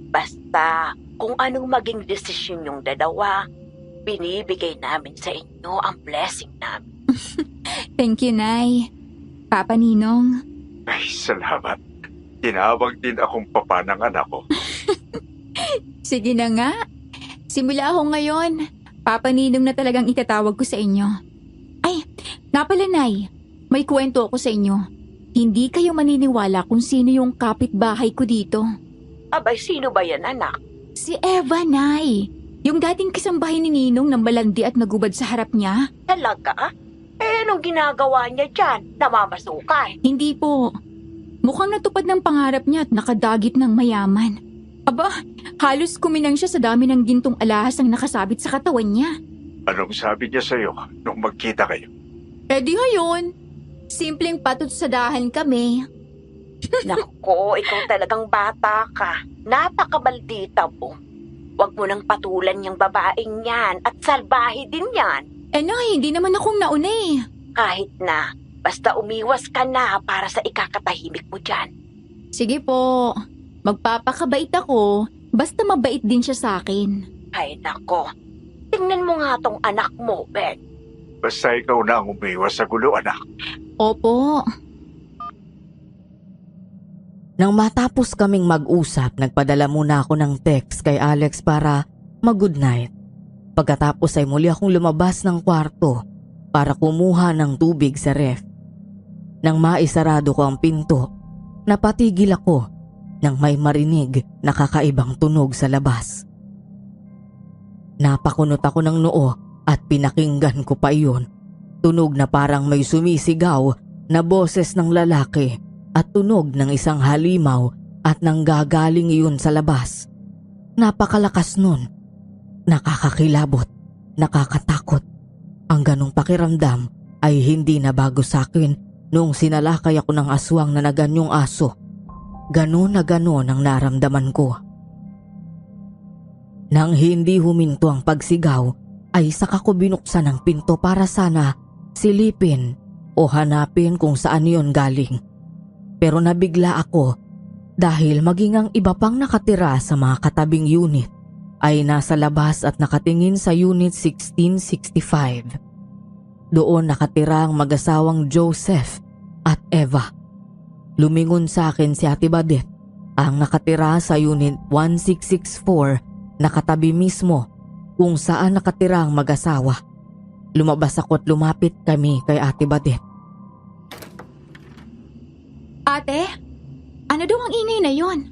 Basta kung anong maging desisyon yung dalawa, binibigay namin sa inyo ang blessing namin. Thank you, Nay. Papa Ninong. Ay, salamat. Tinawag din akong papa ng anak ko. Sige na nga. Simula ako ngayon. Papa Ninong na talagang itatawag ko sa inyo. Ay, nga pala, Nay. May kwento ako sa inyo. Hindi kayo maniniwala kung sino yung kapitbahay ko dito. Abay, sino ba yan, anak? Si Eva, Nay. Yung dating kasambahay ni Ninong na malandi at nagubad sa harap niya. Talaga? Anong ginagawa niya dyan? Namamasukay. Hindi po. Mukhang natupad ng pangarap niya at nakadagit ng mayaman. Aba, halos kuminang siya sa dami ng gintong alahas ang nakasabit sa katawan niya. Anong sabi niya sa'yo nung magkita kayo? Eh di ngayon, simpleng patutsadahan kami. Nako, ikaw talagang bata ka. Napakabaldita mo. Huwag mo nang patulan yung babaeng yan at salbahe din yan. Eh Nay, hindi naman akong nauna eh. Kahit na, basta umiwas ka na para sa ikakatahimik mo dyan. Sige po, magpapakabait ako, basta mabait din siya sa akin. Ay nako, tingnan mo nga tong anak mo, Ben. Basta ikaw na ang umiwas sa gulo, anak. Opo. Nang matapos kaming mag-usap, nagpadala muna ako ng text kay Alex para mag-good night. Pagkatapos ay muli akong lumabas ng kwarto para kumuha ng tubig sa ref. Nang maisarado ko ang pinto, napatigil ako nang may marinig na kakaibang tunog sa labas. Napakunot ako ng noo at pinakinggan ko pa iyon. Tunog na parang may sumisigaw na boses ng lalaki at tunog ng isang halimaw at nanggagaling iyon sa labas. Napakalakas nun. Nakakakilabot, nakakatakot. Ang ganong pakiramdam ay hindi na bago sa akin noong sinalakay ako ng aswang na naganyong aso. Ganon na ganon ang naramdaman ko. Nang hindi huminto ang pagsigaw, ay saka ko binuksan ang pinto para sana silipin o hanapin kung saan iyon galing. Pero nabigla ako dahil maging ang iba pang nakatira sa mga katabing unit ay nasa labas at nakatingin sa Unit 1665. Doon nakatira ang mag-asawang Joseph at Eva. Lumingon sa akin si Ate Badet, ang nakatira sa Unit 1664, nakatabi mismo kung saan nakatira ang mag-asawa. Lumabas ako at lumapit kami kay Ate Badet. Ate, ano daw ang ingay na yon?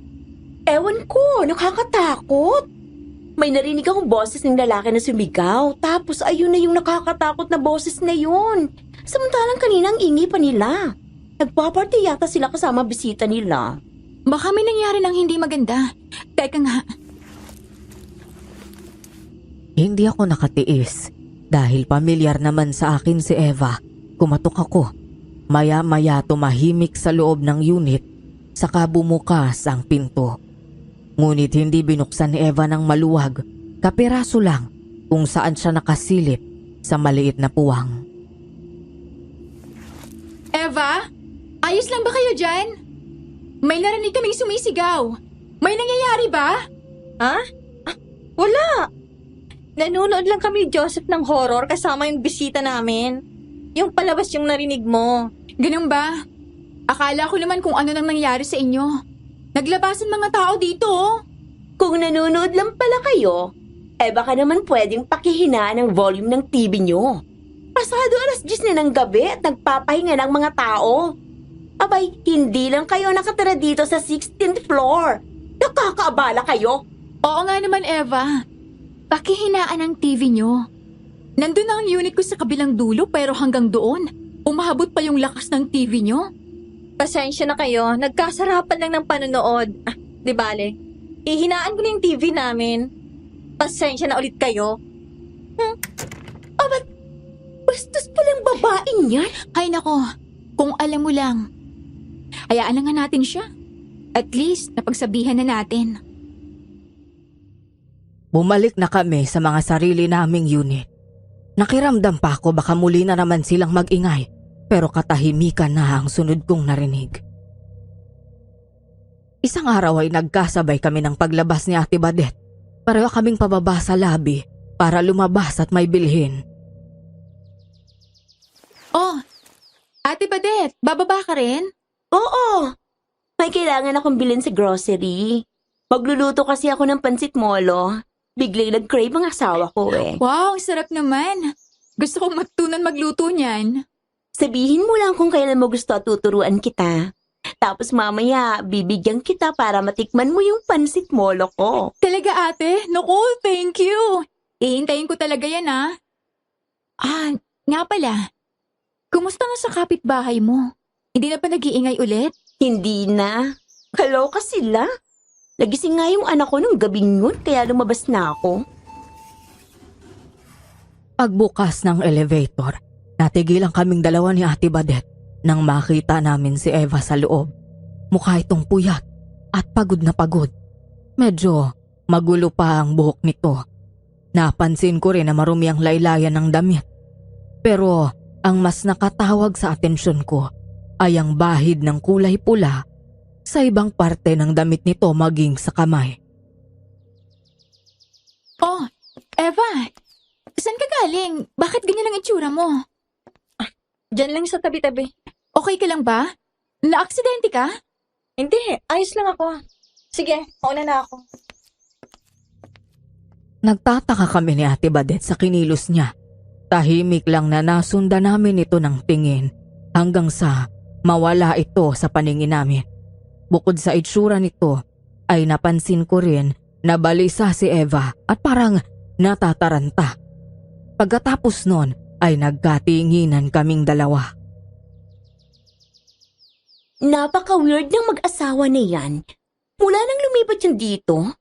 Ewan ko, nakakatakot. May narinig akong boses ng lalaki na sumigaw, tapos ayun na yung nakakatakot na boses na yun. Samantalang kanina ang ingi pa nila. Nagpaparty yata sila kasama bisita nila. Baka may nangyari ng hindi maganda. Teka nga. Hindi ako nakatiis dahil pamilyar naman sa akin si Eva. Kumatok ako. Maya-maya tumahimik sa loob ng unit, saka bumukas ang pinto. Ngunit hindi binuksan ni Eva ng maluwag, kapiraso lang kung saan siya nakasilip sa maliit na puwang. Eva, ayos lang ba kayo dyan? May narinig kaming sumisigaw. May nangyayari ba? Ha? Wala. Nanonood lang kami ni Joseph ng horror kasama yung bisita namin. Yung palabas yung narinig mo. Ganun ba? Akala ko naman kung ano nang nangyari sa inyo. Naglabasan mga tao dito, oh. Kung nanonood lang pala kayo, baka naman pwedeng pakihinaan ang volume ng TV nyo. Pasado 10:00 na ng gabi at nagpapahinga ng mga tao. Abay, hindi lang kayo nakatira dito sa 16th floor. Nakakaabala kayo. Oo nga naman, Eva. Pakihinaan ang TV nyo. Nandun na ang unit ko sa kabilang dulo pero hanggang doon, umahabot pa yung lakas ng TV nyo. Pasensya na kayo, nagkasarapan lang ng panonood. Di bale, ihinaan ko na yung TV namin. Pasensya na ulit kayo. Bastos palang babaeng yan. Ay nako, kung alam mo lang. Hayaan na nga natin siya. At least, napagsabihan na natin. Bumalik na kami sa mga sarili naming unit. Nakiramdam pa ako baka muli na naman silang mag-ingay. Pero katahimikan na ang sunod kong narinig. Isang araw ay nagkasabay kami ng paglabas ni Ate Badet. Pareho kaming pababa sa lobby para lumabas at may bilhin. Oh, Ate Badet, bababa ka rin? Oo, may kailangan akong bilhin sa grocery. Magluluto kasi ako ng pansit molo. Biglang nag-crave ang asawa ko eh. Wow, ang sarap naman. Gusto kong matutunan magluto niyan. Sabihin mo lang kung kailan mo gusto at tuturuan kita. Tapos mamaya, bibigyan kita para matikman mo yung pansit molo ko. Talaga ate? Naku, thank you. Ihintayin ko talaga yan nga pala. Kumusta na sa kapitbahay mo? Hindi na pa nag-iingay ulit? Hindi na. Kaloka sila. Nagising nga yung anak ko nung gabing yun, kaya lumabas na ako. Pagbukas ng elevator, natigilan kaming dalawa ni Ate Badet nang makita namin si Eva sa loob. Mukha itong puyat at pagod na pagod. Medyo magulo pa ang buhok nito. Napansin ko rin na marumi ang laylayan ng damit. Pero ang mas nakatawag sa atensyon ko ay ang bahid ng kulay pula sa ibang parte ng damit nito maging sa kamay. Oh, Eva, saan ka galing? Bakit ganyan ang itsura mo? Diyan lang sa tabi-tabi. Okay ka lang ba? Naaksidente ka? Hindi, ayos lang ako. Sige, mauna na ako. Nagtataka kami ni Ate Badet sa kinilos niya. Tahimik lang na nasundan namin ito ng tingin hanggang sa mawala ito sa paningin namin. Bukod sa itsura nito, ay napansin ko rin na balisa si Eva at parang natataranta. Pagkatapos nun ay nagkatinginan kaming dalawa. Napaka-weird ng mag-asawa na yan. Mula nang lumipat yan dito,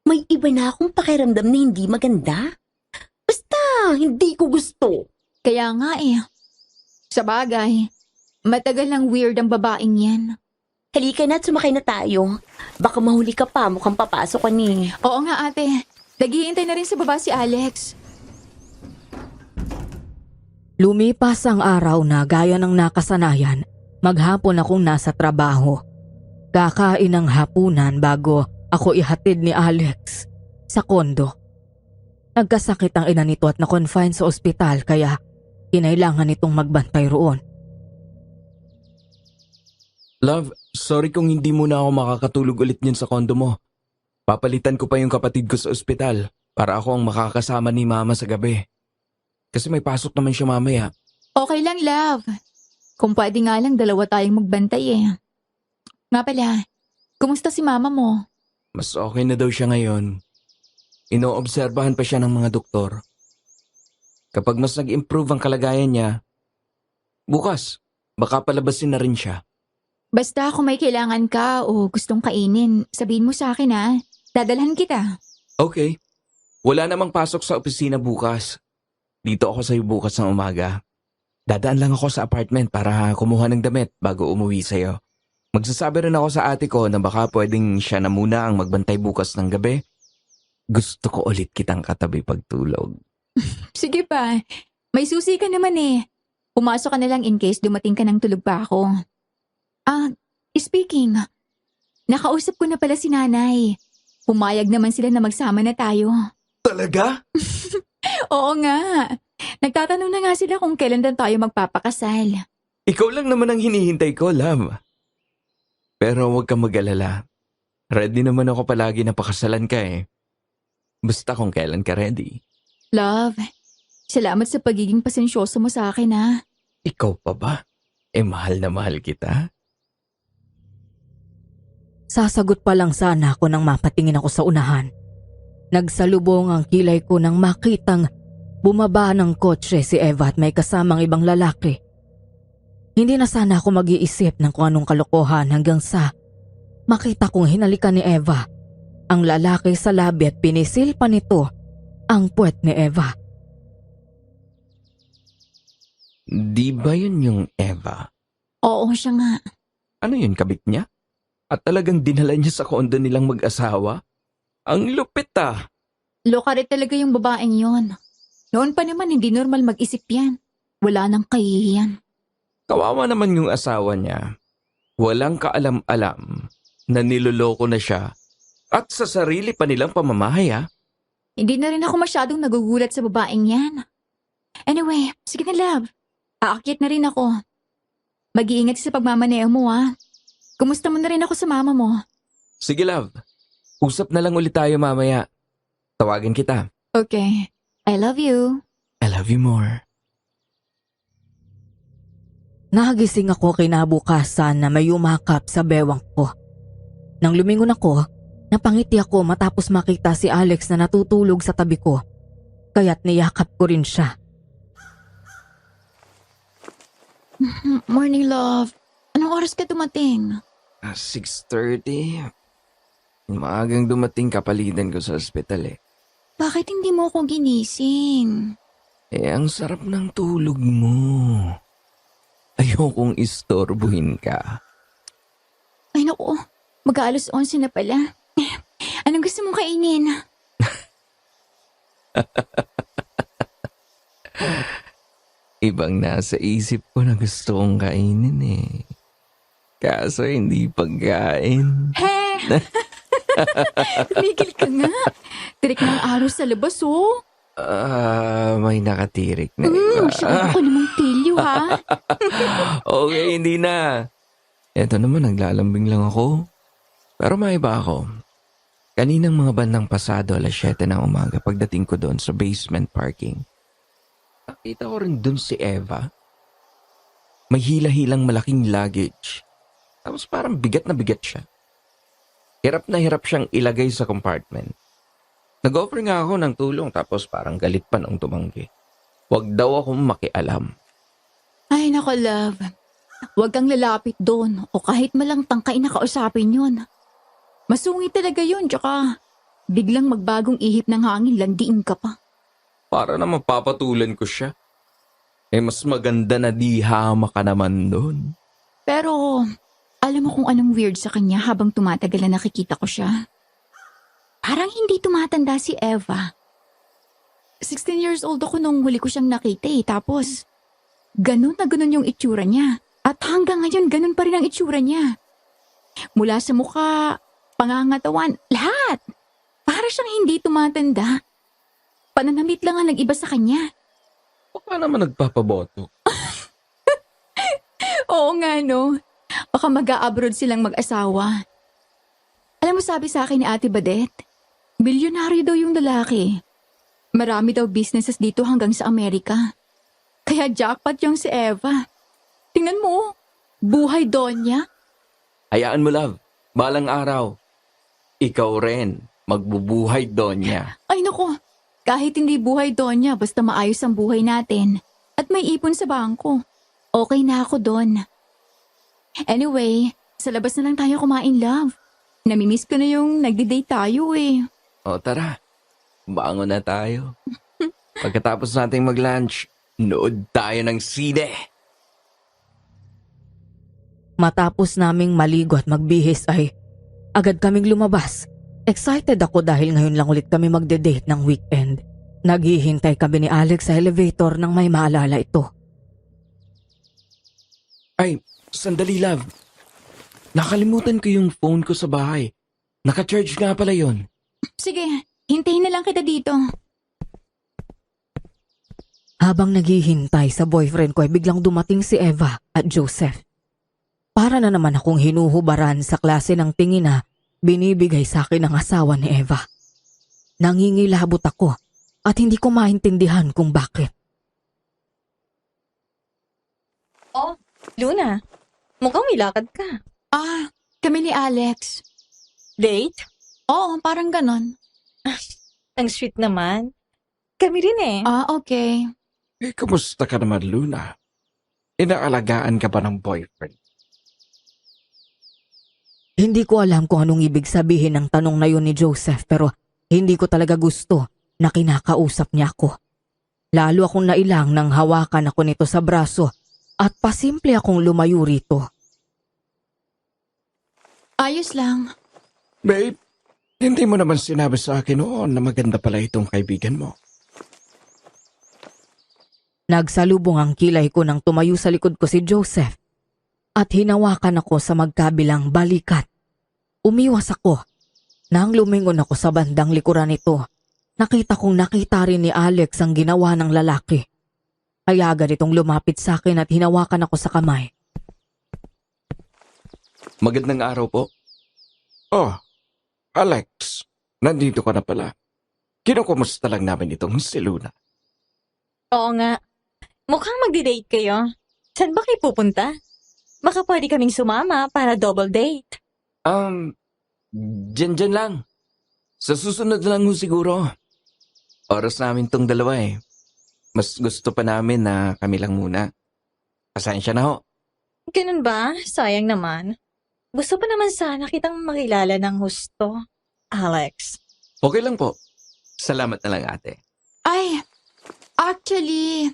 may iba na akong pakiramdam na hindi maganda. Basta, hindi ko gusto. Kaya nga Sa bagay, matagal nang weird ang babaeng yan. Halika na at sumakay na tayo. Baka mahuli ka pa, mukhang papasok ka ni. Oo nga ate, naghihintay na rin sa baba si Alex. Lumipas ang araw na gaya ng nakasanayan, maghapon akong nasa trabaho. Kakain ng hapunan bago ako ihatid ni Alex sa kondo. Nagkasakit ang ina nito at na-confine sa ospital kaya kinailangan nitong magbantay roon. Love, sorry kung hindi mo na ako makakatulog ulit niyan sa kondo mo. Papalitan ko pa yung kapatid ko sa ospital para ako ang makakasama ni Mama sa gabi. Kasi may pasok naman siya mamaya. Okay lang, love. Kung pwede nga lang, dalawa tayong magbantay Nga pala, kumusta si mama mo? Mas okay na daw siya ngayon. Inoobserbahan pa siya ng mga doktor. Kapag mas nag-improve ang kalagayan niya, bukas, baka palabasin na rin siya. Basta kung may kailangan ka o gustong kainin, sabihin mo sa akin Dadalhan kita. Okay. Wala namang pasok sa opisina bukas. Dito ako sa'yo bukas ng umaga. Dadaan lang ako sa apartment para kumuha ng damit bago umuwi sa'yo. Magsasabi rin ako sa ate ko na baka pwedeng siya na muna ang magbantay bukas ng gabi. Gusto ko ulit kitang katabi pagtulog. Sige pa, may susi ka naman Pumasok ka na lang in case dumating ka ng tulog pa ako. Speaking, nakausap ko na pala si nanay. Pumayag naman sila na magsama na tayo. Talaga? Oo nga. Nagtatanong na nga sila kung kailan na tayo magpapakasal. Ikaw lang naman ang hinihintay ko, love. Pero huwag kang mag-alala. Ready naman ako palagi na pakasalan ka Basta kung kailan ka ready. Love, salamat sa pagiging pasensyoso mo sa akin Ikaw pa ba? Mahal na mahal kita. Sasagot pa lang sana ako nang mapatingin ako sa unahan. Nagsalubong ang kilay ko nang makitang bumaba ng kotse si Eva at may kasamang ibang lalaki. Hindi na sana ako mag-iisip ng kung anong kalokohan hanggang sa makita kong hinalikan ni Eva ang lalaki sa labi at pinisil pa nito ang puwet ni Eva. Di ba yun yung Eva? Oo, siya nga. Ano yun, kabit niya? At talagang dinala niya sa kondo nilang mag-asawa? Ang lupit Lokare talaga yung babaeng yon. Noon pa naman hindi normal mag-isip yan. Wala nang kahihiyan. Kawawa naman yung asawa niya. Walang kaalam-alam na niloloko na siya at sa sarili pa nilang pamamahay Hindi na rin ako masyadong nagugulat sa babaeng yan. Anyway, sige na love. Aakyat na rin ako. Mag-iingat sa pagmamaneho mo ha. Kumusta mo na rin ako sa mama mo? Sige love, usap na lang ulit tayo mamaya. Tawagin kita. Okay. I love you. I love you more. Nagising ako kinabukasan na may umakap sa bewang ko. Nang lumingon ako, napangiti ako matapos makita si Alex na natutulog sa tabi ko. Kaya't niyakap ko rin siya. Morning love. Anong oras ka dumating? 6:30. Maagang dumating kapalitan ko sa ospital eh. Bakit hindi mo ako ginising? Ang sarap ng tulog mo. Ayokong istorbuhin ka. Ay naku, mag-aalas 11 na pala. Anong gusto mong kainin? Ibang nasa isip ko na gusto kong kainin eh. Kaso hindi pagkain. He! Tumigil ka nga. Tirik ng araw sa labas oh. May nakatirik na iba. Masyado ko namang tilyo ha. Okay, hindi na. Eto naman, naglalambing lang ako. Pero may iba ako. Kaninang mga bandang pasado, 7:00 ng umaga, pagdating ko doon sa basement parking, nakita ko rin doon si Eva. May hila-hilang malaking luggage. Tapos parang bigat na bigat siya. Hirap na hirap siyang ilagay sa compartment. Nag-offer nga ako ng tulong tapos parang galit pa nung tumanggi. Huwag daw akong makialam. Ay nako love. Huwag kang lalapit doon o kahit malang tangkay na kausapin yun. Masungit talaga yun tsaka biglang magbagong ihip ng hangin landiin ka pa. Para na mapapatulan ko siya. Mas maganda na di hama ka naman doon. Pero alam mo kung anong weird sa kanya habang tumatagal na nakikita ko siya? Parang hindi tumatanda si Eva. 16 years old ako nung huli ko siyang nakita tapos ganun na ganun yung itsura niya. At hanggang ngayon ganun pa rin ang itsura niya. Mula sa mukha, pangangatawan, lahat. Para siyang hindi tumatanda. Pananamit lang ang nag-iba sa kanya. Baka naman nagpapaboto. Oo nga no. Baka mag-a-abroad silang mag-asawa. Alam mo sabi sa akin ni Ate Badette, bilyonaryo daw yung lalaki. Marami daw businesses dito hanggang sa Amerika. Kaya jackpot yung si Eva. Tingnan mo, buhay Donya. Hayaan mo love, balang araw. Ikaw rin, magbubuhay Donya. Ay nako, kahit hindi buhay Donya, basta maayos ang buhay natin. At may ipon sa bangko. Okay na ako doon. Anyway, sa labas na lang tayo kumain love. Namimiss ko na yung nagdi-date tayo eh. O tara, bangon na tayo. Pagkatapos nating mag-lunch, nood tayo ng sine. Matapos naming maligo at magbihis ay agad kaming lumabas. Excited ako dahil ngayon lang ulit kami magde-date ng weekend. Naghihintay kami ni Alex sa elevator nang may maalala ito. Ay, sandali love. Nakalimutan ko yung phone ko sa bahay. Naka-charge nga pala yon. Sige, hintayin na lang kita dito. Habang naghihintay sa boyfriend ko ay biglang dumating si Eva at Joseph. Para na naman akong hinuhubaran sa klase ng tingin na binibigay sa akin ng asawa ni Eva. Nangingilabot ako at hindi ko maintindihan kung bakit. Oh, Luna, mukhang may lakad ka. Kami ni Alex. Date? Oo, parang ganon. Ang sweet naman. Kami rin eh. Okay. Kamusta ka naman, Luna? Inaalagaan ka ba ng boyfriend? Hindi ko alam kung anong ibig sabihin ng tanong na yun ni Joseph pero hindi ko talaga gusto na kinakausap niya ako. Lalo akong nailang nang hawakan ako nito sa braso at pasimple akong lumayo rito. Ayos lang. Babe, hindi mo naman sinabi sa akin noon na maganda pala itong kaibigan mo. Nagsalubong ang kilay ko nang tumayo sa likod ko si Joseph at hinawakan ako sa magkabilang balikat. Umiwas ako nang lumingon ako sa bandang likuran nito. nakita rin ni Alex ang ginawa ng lalaki. Kaya agad itong lumapit sa akin at hinawakan ako sa kamay. Magandang araw po. Oh, Alex, nandito ka na pala. Kinukumusta lang namin itong si Luna. Oo nga. Mukhang magdi-date kayo. Saan ba kayo pupunta? Baka pwede kaming sumama para double date. Dyan lang. Sa susunod lang ho siguro. Oras namin tong dalawa eh. Mas gusto pa namin na kami lang muna. Pasensya na ho. Ganun ba? Sayang naman. Gusto pa naman sana kitang makilala ng husto, Alex. Okay lang po. Salamat na lang ate. Ay, actually,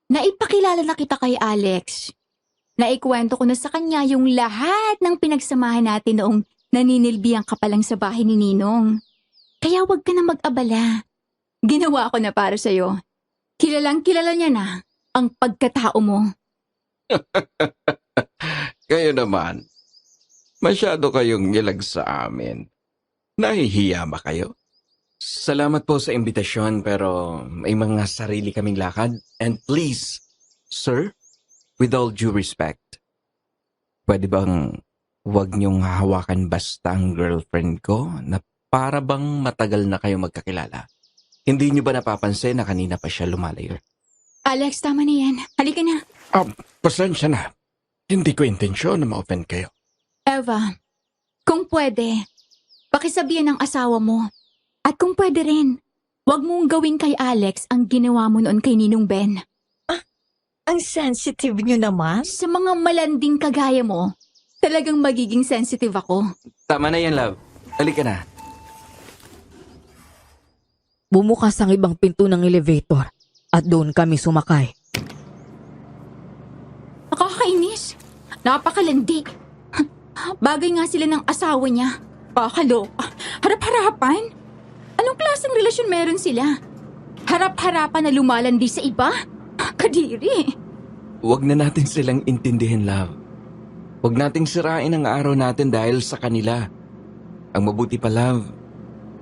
naipakilala na kita kay Alex. Naikwento ko na sa kanya yung lahat ng pinagsamahan natin noong naninilbihan ka pa lang sa bahay ni Ninong. Kaya wag ka na mag-abala. Ginawa ko na para sa'yo. Kilalang kilala niya na ang pagkatao mo. Kayo naman. Masyado kayong nilag sa amin. Nahihiya ba kayo? Salamat po sa imbitasyon pero may mga sarili kaming lakad. And please, sir, with all due respect, pwede bang huwag niyong hahawakan basta ang girlfriend ko na para bang matagal na kayo magkakilala? Hindi niyo ba napapansin na kanina pa siya lumalayo? Alex, tama na yan. Halika na. Pasensya na. Hindi ko intensyon na ma-offend kayo. Eva, kung pwede, pakisabihan ng asawa mo. At kung pwede rin, wag mong gawin kay Alex ang ginawa mo noon kay Ninong Ben. Ang sensitive niyo naman. Sa mga malanding kagaya mo, talagang magiging sensitive ako. Tama na yan, love. Halika na. Bumukas ang ibang pinto ng elevator at doon kami sumakay. Nakakainis. Napakalandi. Bagay nga sila ng asawa niya. Pakaloka. Harap-harapan? Anong klaseng relasyon meron sila? Harap-harapan na lumalandi sa iba? Kadiri. Huwag na natin silang intindihin, love. Huwag nating sirain ang araw natin dahil sa kanila. Ang mabuti pa, love,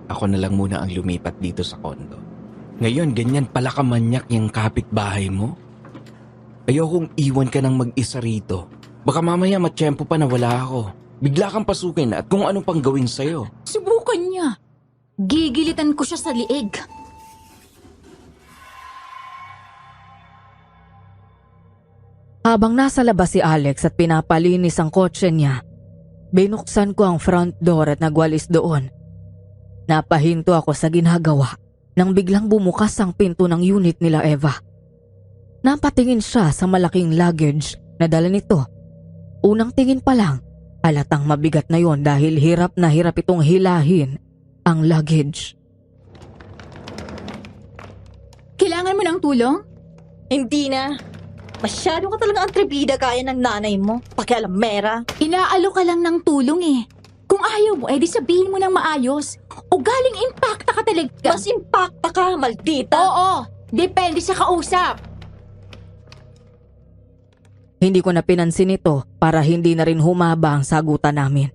ako na lang muna ang lumipat dito sa kondo. Ngayon, ganyan pala kamanyak yung kapitbahay mo. Ayokong iwan ka ng mag-isa rito. Baka mamaya matsyempo pa na wala ako. Bigla kang pasukin at kung ano pang gawin sa'yo. Subukan niya. Gigilitan ko siya sa liig. Habang nasa labas si Alex at pinapalinis ang kotse niya, binuksan ko ang front door at nagwalis doon. Napahinto ako sa ginagawa nang biglang bumukas ang pinto ng unit nila Eva. Napatingin siya sa malaking luggage na dala nito. Unang tingin pa lang, halatang mabigat na yon dahil hirap na hirap itong hilahin ang luggage. Kailangan mo ng tulong? Hindi na. Masyado ka talaga antrepida kaya ng nanay mo. Pakialamera. Inaalo ka lang ng tulong eh. Kung ayaw mo, edi sabihin mo ng maayos. O galing impacta ka talaga. Mas impacta ka, maldita. Oo, depende sa kausap. Hindi ko na pinansin ito para hindi na rin humaba ang sagutan namin.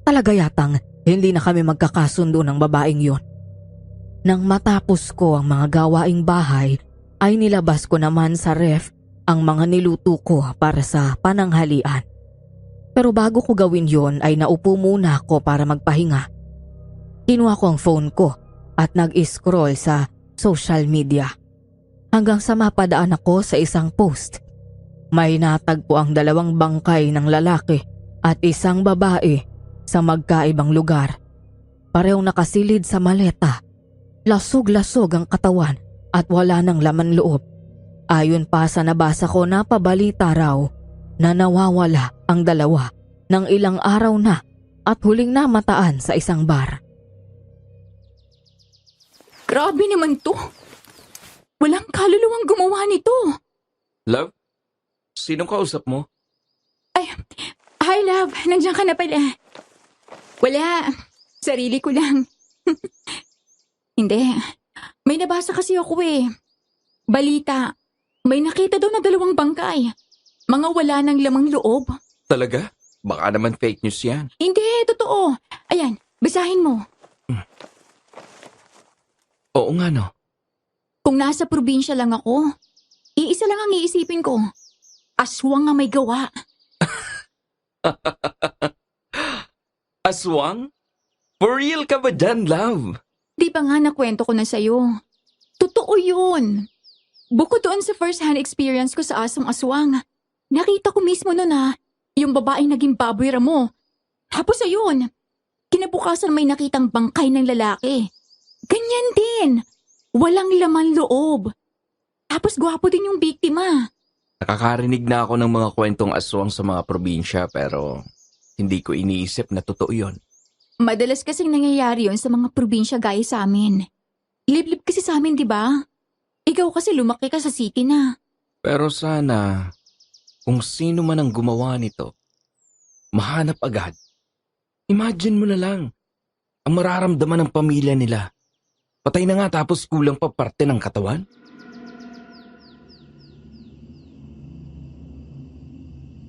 Talaga yatang hindi na kami magkakasundo ng babaeng yon. Nang matapos ko ang mga gawaing bahay, ay nilabas ko naman sa ref ang mga niluto ko para sa pananghalian. Pero bago ko gawin yon ay naupo muna ako para magpahinga. Kinuha ko ang phone ko at nag-scroll sa social media. Hanggang sa mapadaan ako sa isang post. May natagpo ang 2 bangkay ng lalaki at isang babae sa magkaibang lugar. Parehong nakasilid sa maleta. Lasog-lasog ang katawan at wala ng laman loob. Ayon pa sa nabasa ko na pabalita raw na nawawala ang 2 ng ilang araw na at huling namataan sa isang bar. Grabe naman to. Walang kaluluwang gumawa nito. Love, sinong kausap mo? Hi love, nandiyan ka na pala. Wala, sarili ko lang. Hindi, may nabasa kasi ako eh. Balita, may nakita daw na 2 bangkay. Mga wala ng lamang loob. Talaga? Baka naman fake news yan. Hindi, totoo. Ayan, basahin mo. Oo nga no. Kung nasa probinsya lang ako, iisa lang ang iisipin ko. Aswang ang may gawa. Aswang? For real ka ba dyan, love? Di ba nga nakwento ko na sa'yo? Totoo yun. Bukod doon sa first-hand experience ko sa asong aswang, nakita ko mismo noon yung babaeng naging baboy ramo. Tapos ayun, kinabukasan may nakitang bangkay ng lalaki. Ganyan din. Walang laman loob. Tapos gwapo din yung biktima. Nakakarinig na ako ng mga kwentong aswang sa mga probinsya pero hindi ko iniisip na totoo yun. Madalas kasing nangyayari yun sa mga probinsya gaya sa amin. Liblib kasi sa amin, di ba? Ikaw kasi lumaki ka sa city na. Pero sana, kung sino man ang gumawa nito, mahanap agad. Imagine mo na lang, ang mararamdaman ng pamilya nila. Patay na nga tapos kulang pa parte ng katawan?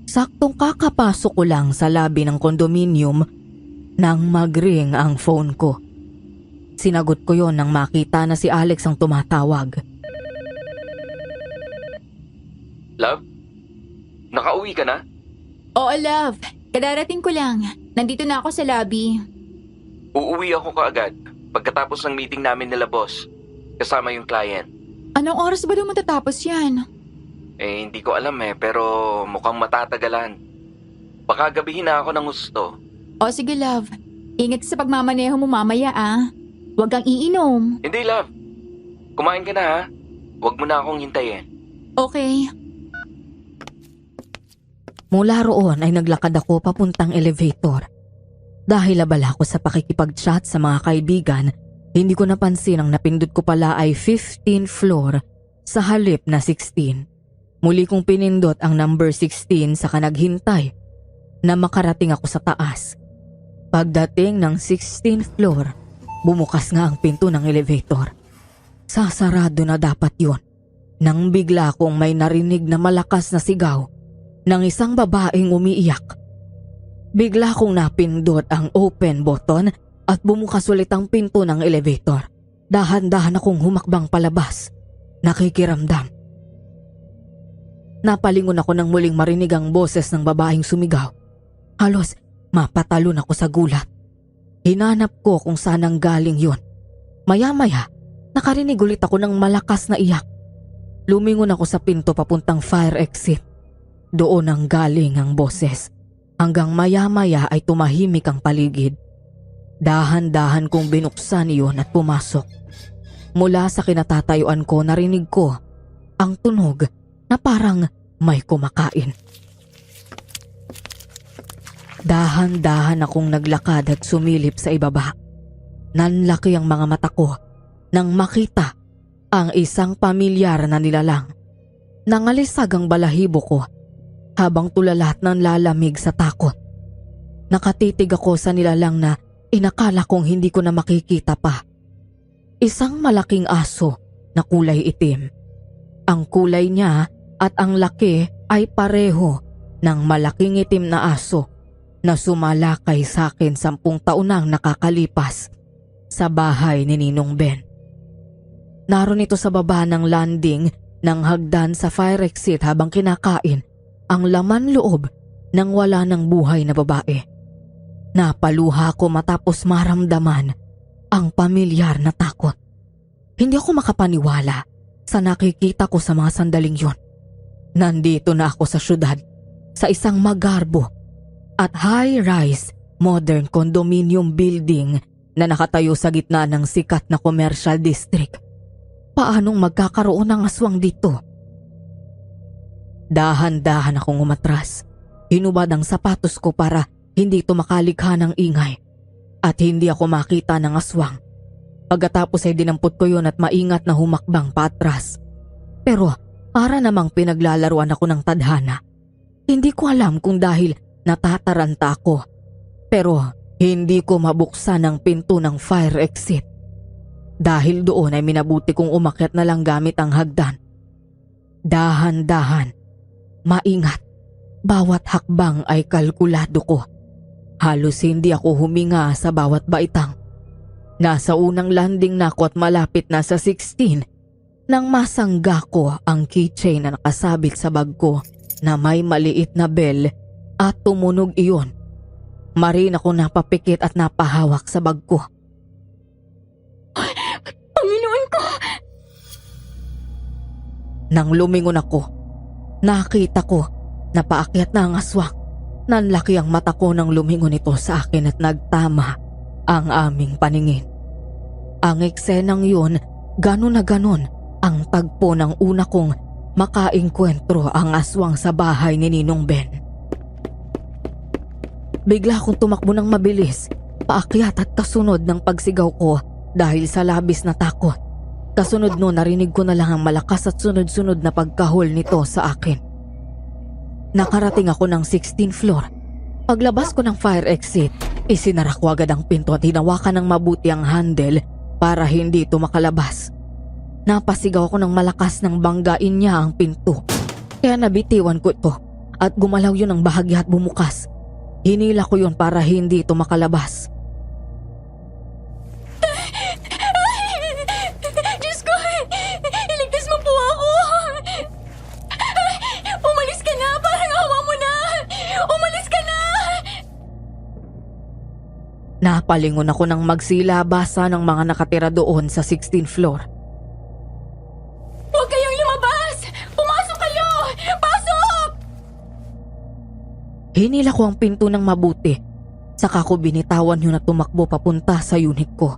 Saktong kakapasok ko lang sa labi ng kondominium nang mag-ring ang phone ko. Sinagot ko yon nang makita na si Alex ang tumatawag. Love? Nakauwi ka na? Oo, love. Kadarating ko lang. Nandito na ako sa lobby. Uuwi ako kaagad pagkatapos ng meeting namin nila boss, kasama yung client. Anong oras ba daw matatapos yan? Hindi ko alam pero mukhang matatagalan. Baka gabihin na ako ng gusto. O sige, love. Ingat sa pagmamaneho mo mamaya, Huwag kang iinom. Hindi, love. Kumain ka na, ha? Huwag mo na akong hintayin. Okay. Mula roon ay naglakad ako papuntang elevator. Dahil abala ako sa pakikipag-chat sa mga kaibigan, hindi ko napansin ang napindot ko pala ay 15th floor sa halip na 16. Muli kong pinindot ang number 16 sa kanaghintay na makarating ako sa taas. Pagdating ng 16th floor, bumukas nga ang pinto ng elevator. Sasarado na dapat yon nang bigla kong may narinig na malakas na sigaw ng isang babaeng umiiyak. Bigla kong napindot ang open button at bumukas ulit ang pinto ng elevator. Dahan-dahan akong humakbang palabas, nakikiramdam. Napalingon ako nang muling marinig ang boses ng babaeng sumigaw. Halos mapatalon ako sa gulat. Hinanap ko kung saan ang galing yun. Maya-maya, nakarinig ulit ako ng malakas na iyak. Lumingon ako sa pinto papuntang fire exit. Doon ang galing ang boses. Hanggang maya-maya ay tumahimik ang paligid. Dahan-dahan kong binuksan iyon at pumasok. Mula sa kinatatayuan ko, narinig ko ang tunog na parang may kumakain. Dahan-dahan akong naglakad at sumilip sa ibaba. Nanlaki ang mga mata ko nang makita ang isang pamilyar na nilalang. Nangalisag ang balahibo ko habang tulala at nanlalamig sa takot. Nakatitig ako sa nilalang na inakala kong hindi ko na makikita pa. Isang malaking aso na kulay itim. Ang kulay niya at ang laki ay pareho ng malaking itim na aso na sumalakay sa akin 10 taon nang nakakalipas sa bahay ni Ninong Ben. Naroon ito sa baba ng landing ng hagdan sa fire exit habang kinakain ang laman loob ng wala ng buhay na babae. Napaluha ko matapos maramdaman ang pamilyar na takot. Hindi ako makapaniwala sa nakikita ko sa mga sandaling yon. Nandito na ako sa syudad, sa isang magarbo at high-rise modern condominium building na nakatayo sa gitna ng sikat na commercial district. Paanong magkakaroon ng aswang dito? Dahan-dahan akong umatras. Hinubad ang sapatos ko para hindi ito makalikha ng ingay at hindi ako makita ng aswang. Pagkatapos ay dinampot ko yon at maingat na humakbang paatras. Pero para namang pinaglalaruan ako ng tadhana. Hindi ko alam kung dahil natataranta ako. Pero hindi ko mabuksan ang pinto ng fire exit. Dahil doon ay minabuti kong umakyat na lang gamit ang hagdan. Dahan-dahan, maingat, bawat hakbang ay kalkulado ko. Halos hindi ako huminga sa bawat baitang. Nasa unang landing na ako at malapit na sa 16 nang masangga ko ang keychain na nakasabit sa bag ko na may maliit na bell at tumunog iyon. Marin ako napapikit at napahawak sa bag ko. Panginoon ko! Nang lumingon ako, nakita ko na paakyat na ang aswang. Nanlaki ang mata ko nang lumingon ito sa akin at nagtama ang aming paningin. Ang eksenang yun, ganon na ganon ang tagpo ng una kong makaengkwentro ang aswang sa bahay ni Ninong Ben. Bigla akong tumakbo ng mabilis, paakyat at kasunod ng pagsigaw ko dahil sa labis na takot. Kasunod no, narinig ko na lang ang malakas at sunod-sunod na pagkahol nito sa akin. Nakarating ako ng 16th floor. Paglabas ko ng fire exit, isinara ko agad ang pinto at hinawakan ng mabuti ang handle para hindi ito makalabas. Napasigaw ako ng malakas nang banggain niya ang pinto. Kaya nabitiwan ko ito at gumalaw yun ng bahagya at bumukas. Hinila ko yun para hindi ito makalabas. Diyos ko! Iligtas mo po ako! Umalis ka na! Parang awa mo na! Umalis ka na! Napalingon ako ng magsilabasa ng mga nakatira doon sa 16th floor. Huwag kayong lumabas! Pumasok kayo! Pasok! Hinila ko ang pinto ng mabuti. Saka ko binitawan yun at tumakbo papunta sa unit ko.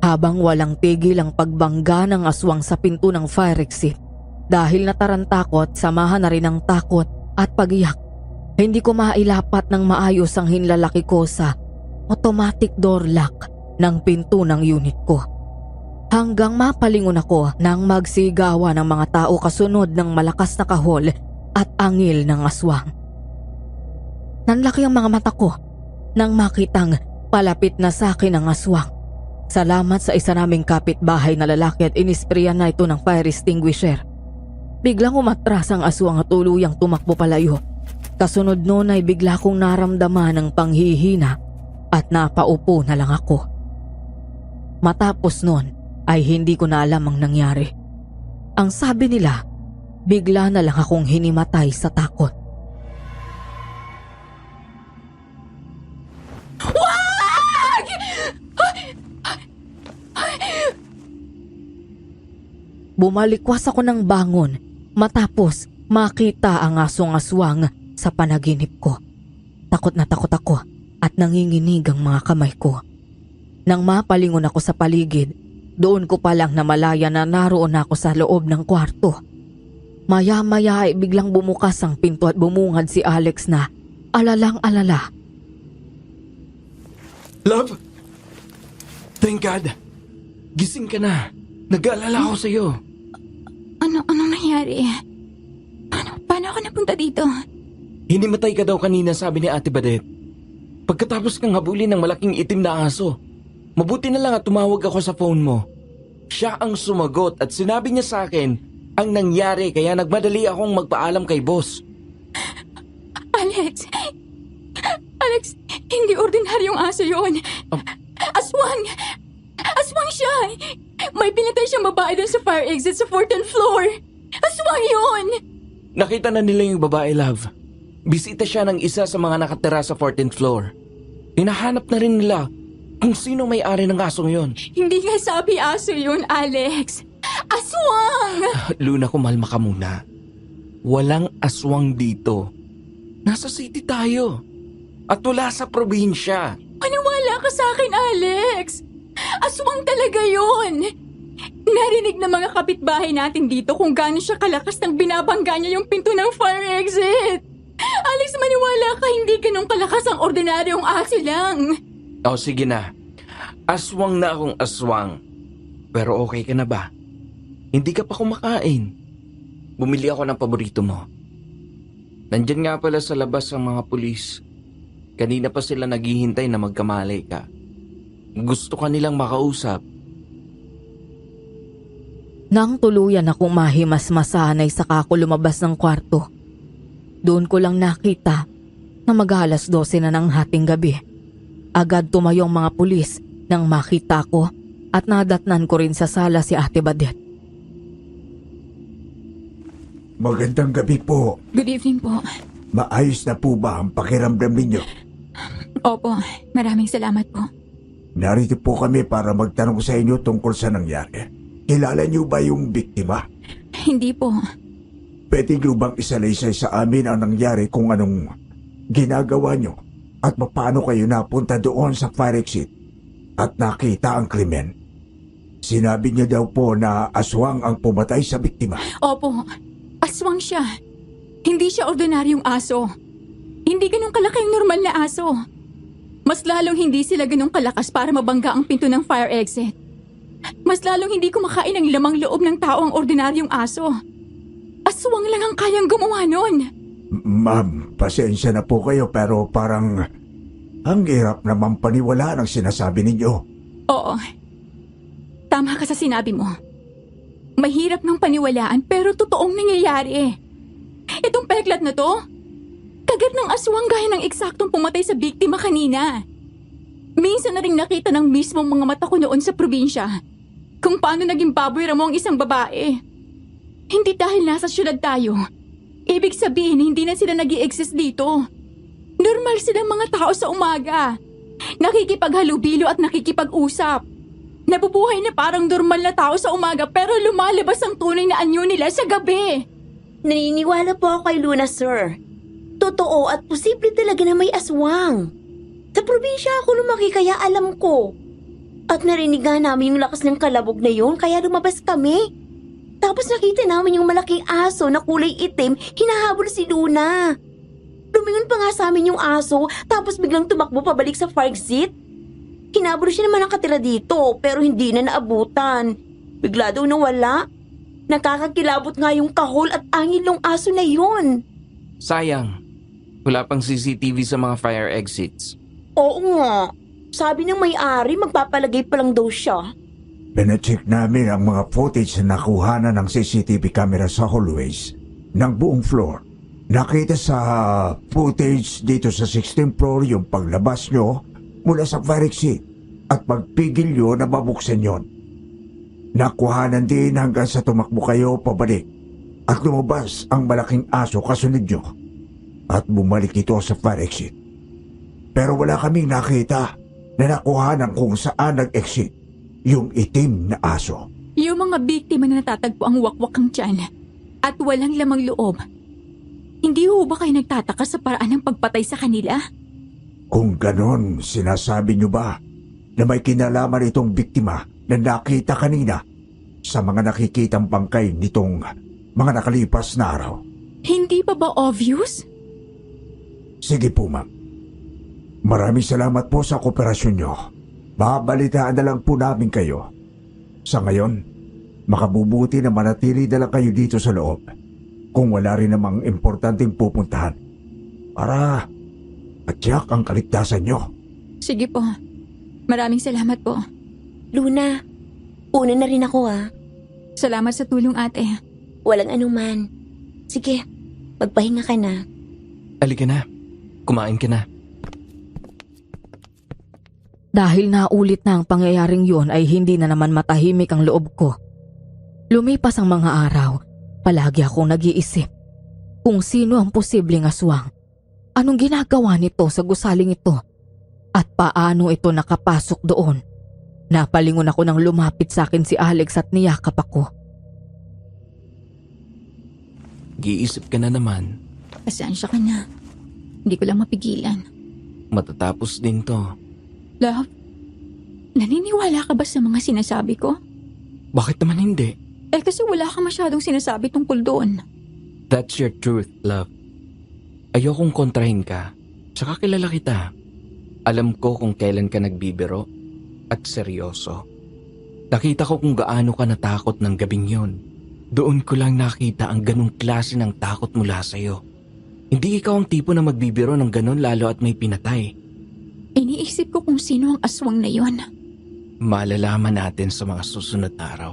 Habang walang tigil ang pagbangga ng aswang sa pinto ng fire exit. Dahil nataranta ko at samahan na rin ang takot at pagiyak. Hindi ko mailapat ng maayos ang hinlalaki ko sa automatic door lock ng pinto ng unit ko. Hanggang mapalingon ako nang magsigawa ng mga tao kasunod ng malakas na kahol at angil ng aswang. Nanlaki ang mga mata ko nang makitang palapit na sa akin ang aswang. Salamat sa isa naming kapitbahay na lalaki at inisprayan na ito ng fire extinguisher. Biglang umatras ang aswang at tuluyang tumakbo palayo. Kasunod noon ay bigla kong naramdaman ng panghihina at napaupo na lang ako. Matapos noon ay hindi ko na alam ang nangyari. Ang sabi nila, bigla na lang akong hinimatay sa takot. Bumalikwas ako ng bangon matapos makita ang aswang-aswang sa panaginip ko. Takot na takot ako at nanginginig ang mga kamay ko. Nang mapalingon ako sa paligid, doon ko palang namalaya na naroon ako sa loob ng kwarto. Maya-maya ay biglang bumukas ang pinto at bumungad si Alex na alalang-alala. Love? Thank God. Gising ka na. Nag-aalala ako sa'yo. Anong nangyari? Paano ako napunta dito? Hinimatay ka daw kanina, sabi ni Ate Badet. Pagkatapos kang habulin ng malaking itim na aso. Mabuti na lang at tumawag ako sa phone mo. Siya ang sumagot at sinabi niya sa akin ang nangyari kaya nagmadali akong magpaalam kay boss. Alex, hindi ordinaryong aso yun. Aswang! Aswang siya! May pinatay siyang babae doon sa fire exit sa 14th floor. Aswang yun! Nakita na nila yung babae, love. Bisita siya ng isa sa mga nakatira sa 14th floor. Hinahanap na rin nila kung sino may-ari ng asong yon. Hindi nga sabi aso yun, Alex. Aswang! Luna, kumalma ka muna. Walang aswang dito. Nasa city tayo. At wala sa probinsya. Maniwala ka sa akin, Alex. Aswang talaga yun. Narinig ng mga kapitbahay natin dito kung gaano siya kalakas nang binabangga niya yung pinto ng fire exit. Alex, maniwala ka, hindi ganun kalakas ang ordinaryong aso lang. O sige na. Aswang na akong aswang. Pero okay ka na ba? Hindi ka pa kumakain. Bumili ako ng paborito mo. Nandyan nga pala sa labas ang mga pulis. Kanina pa sila naghihintay na magkamalay ka. Gusto ka nilang makausap. Nang tuluyan akong mahimas-masanay saka ako lumabas ng kwarto. Doon ko lang nakita na mag-alas 12 na ng hating gabi. Agad tumayo ang mga pulis Nang makita ko at nadatnan ko rin sa sala si Ate Badet. Magandang gabi po. Good evening po. Maayos na po ba ang pakiramdam ninyo? Opo, maraming salamat po. Narito po kami para magtanong sa inyo tungkol sa nangyari. Kilala niyo ba yung biktima? Hindi po. Pwede niyo bang isalaysay sa amin ang nangyari kung anong ginagawa niyo at paano kayo napunta doon sa fire exit at nakita ang krimen? Sinabi niya daw po na aswang ang pumatay sa biktima. Opo, aswang siya. Hindi siya ordinaryong aso. Hindi ganun kalaki ang normal na aso. Mas lalong hindi sila ganun kalakas para mabangga ang pinto ng fire exit. Mas lalong hindi kumakain ng lamang loob ng tao ang ordinaryong aso. Aswang lang ang kayang gumawa nun. Ma'am, pasensya na po kayo pero parang ang hirap naman paniwalaan ang sinasabi ninyo. Oo. Tama ka sa sinabi mo. Mahirap ng paniwalaan pero totoong nangyayari. Itong peklat na to, kagat ng aswang gaya ng eksaktong pumatay sa biktima kanina. Minsan na rin nakita ng mismong mga mata ko noon sa probinsya kung paano naging baboy ramo ang isang babae. Hindi dahil nasa syudad tayo. Ibig sabihin, hindi na sila nag-i-exist dito. Normal silang mga tao sa umaga. Nakikipaghalubilo at nakikipag-usap. Nabubuhay na parang normal na tao sa umaga pero lumalabas ang tunay na anyo nila sa gabi. Naniniwala po ako kay Luna, sir. Totoo at posible talaga na may aswang. Sa probinsya ako lumaki kaya alam ko. At narinig nga namin yung lakas ng kalabog na yun kaya lumabas kami. Tapos nakita namin yung malaking aso na kulay itim, hinahabol si Luna. Lumingon pa nga sa amin yung aso tapos biglang tumakbo pabalik sa fire exit. Hinabol siya naman ang katira dito pero hindi na naabutan. Bigla daw nawala. Nakakakilabot nga yung kahol at angin ng aso na yun. Sayang, wala pang CCTV sa mga fire exits. Oo nga. Sabi ng may-ari magpapalagay pa lang daw siya. Pinacheck namin ang mga footage na nakuhanan ng CCTV camera sa hallways ng buong floor. Nakita sa footage dito sa 16th floor yung paglabas nyo mula sa fire exit at pagpigil nyo na mabuksan yon. Nakuhanan din hanggang sa tumakbo kayo pabalik at lumabas ang malaking aso kasunod nyo at bumalik ito sa fire exit. Pero wala kaming nakita na nakuhanan kung saan nag-exit yung itim na aso. Yung mga biktima na natatagpo ang wakwak ang tiyan at walang lamang loob. Hindi ho ba kayo nagtataka sa paraan ng pagpatay sa kanila? Kung ganon, sinasabi nyo ba na may kinalaman itong biktima na nakita kanina sa mga nakikitang bangkay nitong mga nakalipas na araw? Hindi pa ba obvious? Sige po, ma'am. Maraming salamat po sa kooperasyon nyo. Babalitaan na lang po namin kayo. Sa ngayon, makabubuti na manatili na lang kayo dito sa loob kung wala rin namang importanteng pupuntahan para matiyak ang kaligtasan nyo. Sige po. Maraming salamat po. Luna, una na rin ako Salamat sa tulong, ate. Walang anuman. Sige, magpahinga ka na. Halika na, kumain ka na. Dahil naulit na ang pangyayaring yun ay hindi na naman matahimik ang loob ko. Lumipas ang mga araw, palagi akong nag-iisip kung sino ang posibleng aswang. Anong ginagawa nito sa gusaling ito? At paano ito nakapasok doon? Napalingon ako nang lumapit sa akin si Alex at niyakap ako. Giisip ka na naman. Pasensya ka na. Hindi ko lang mapigilan. Matatapos din to. Love, naniniwala ka ba sa mga sinasabi ko? Bakit naman hindi? Kasi wala ka masyadong sinasabi tungkol doon. That's your truth, love. Ayokong kontrahin ka. Saka kilala kita. Alam ko kung kailan ka nagbibiro at seryoso. Nakita ko kung gaano ka natakot ng gabing yon. Doon ko lang nakita ang ganong klase ng takot mula sa'yo. Hindi ikaw ang tipo na magbibiro ng ganon lalo at may pinatay. Iniisip ko kung sino ang aswang na yon. Malalaman natin sa mga susunod na araw.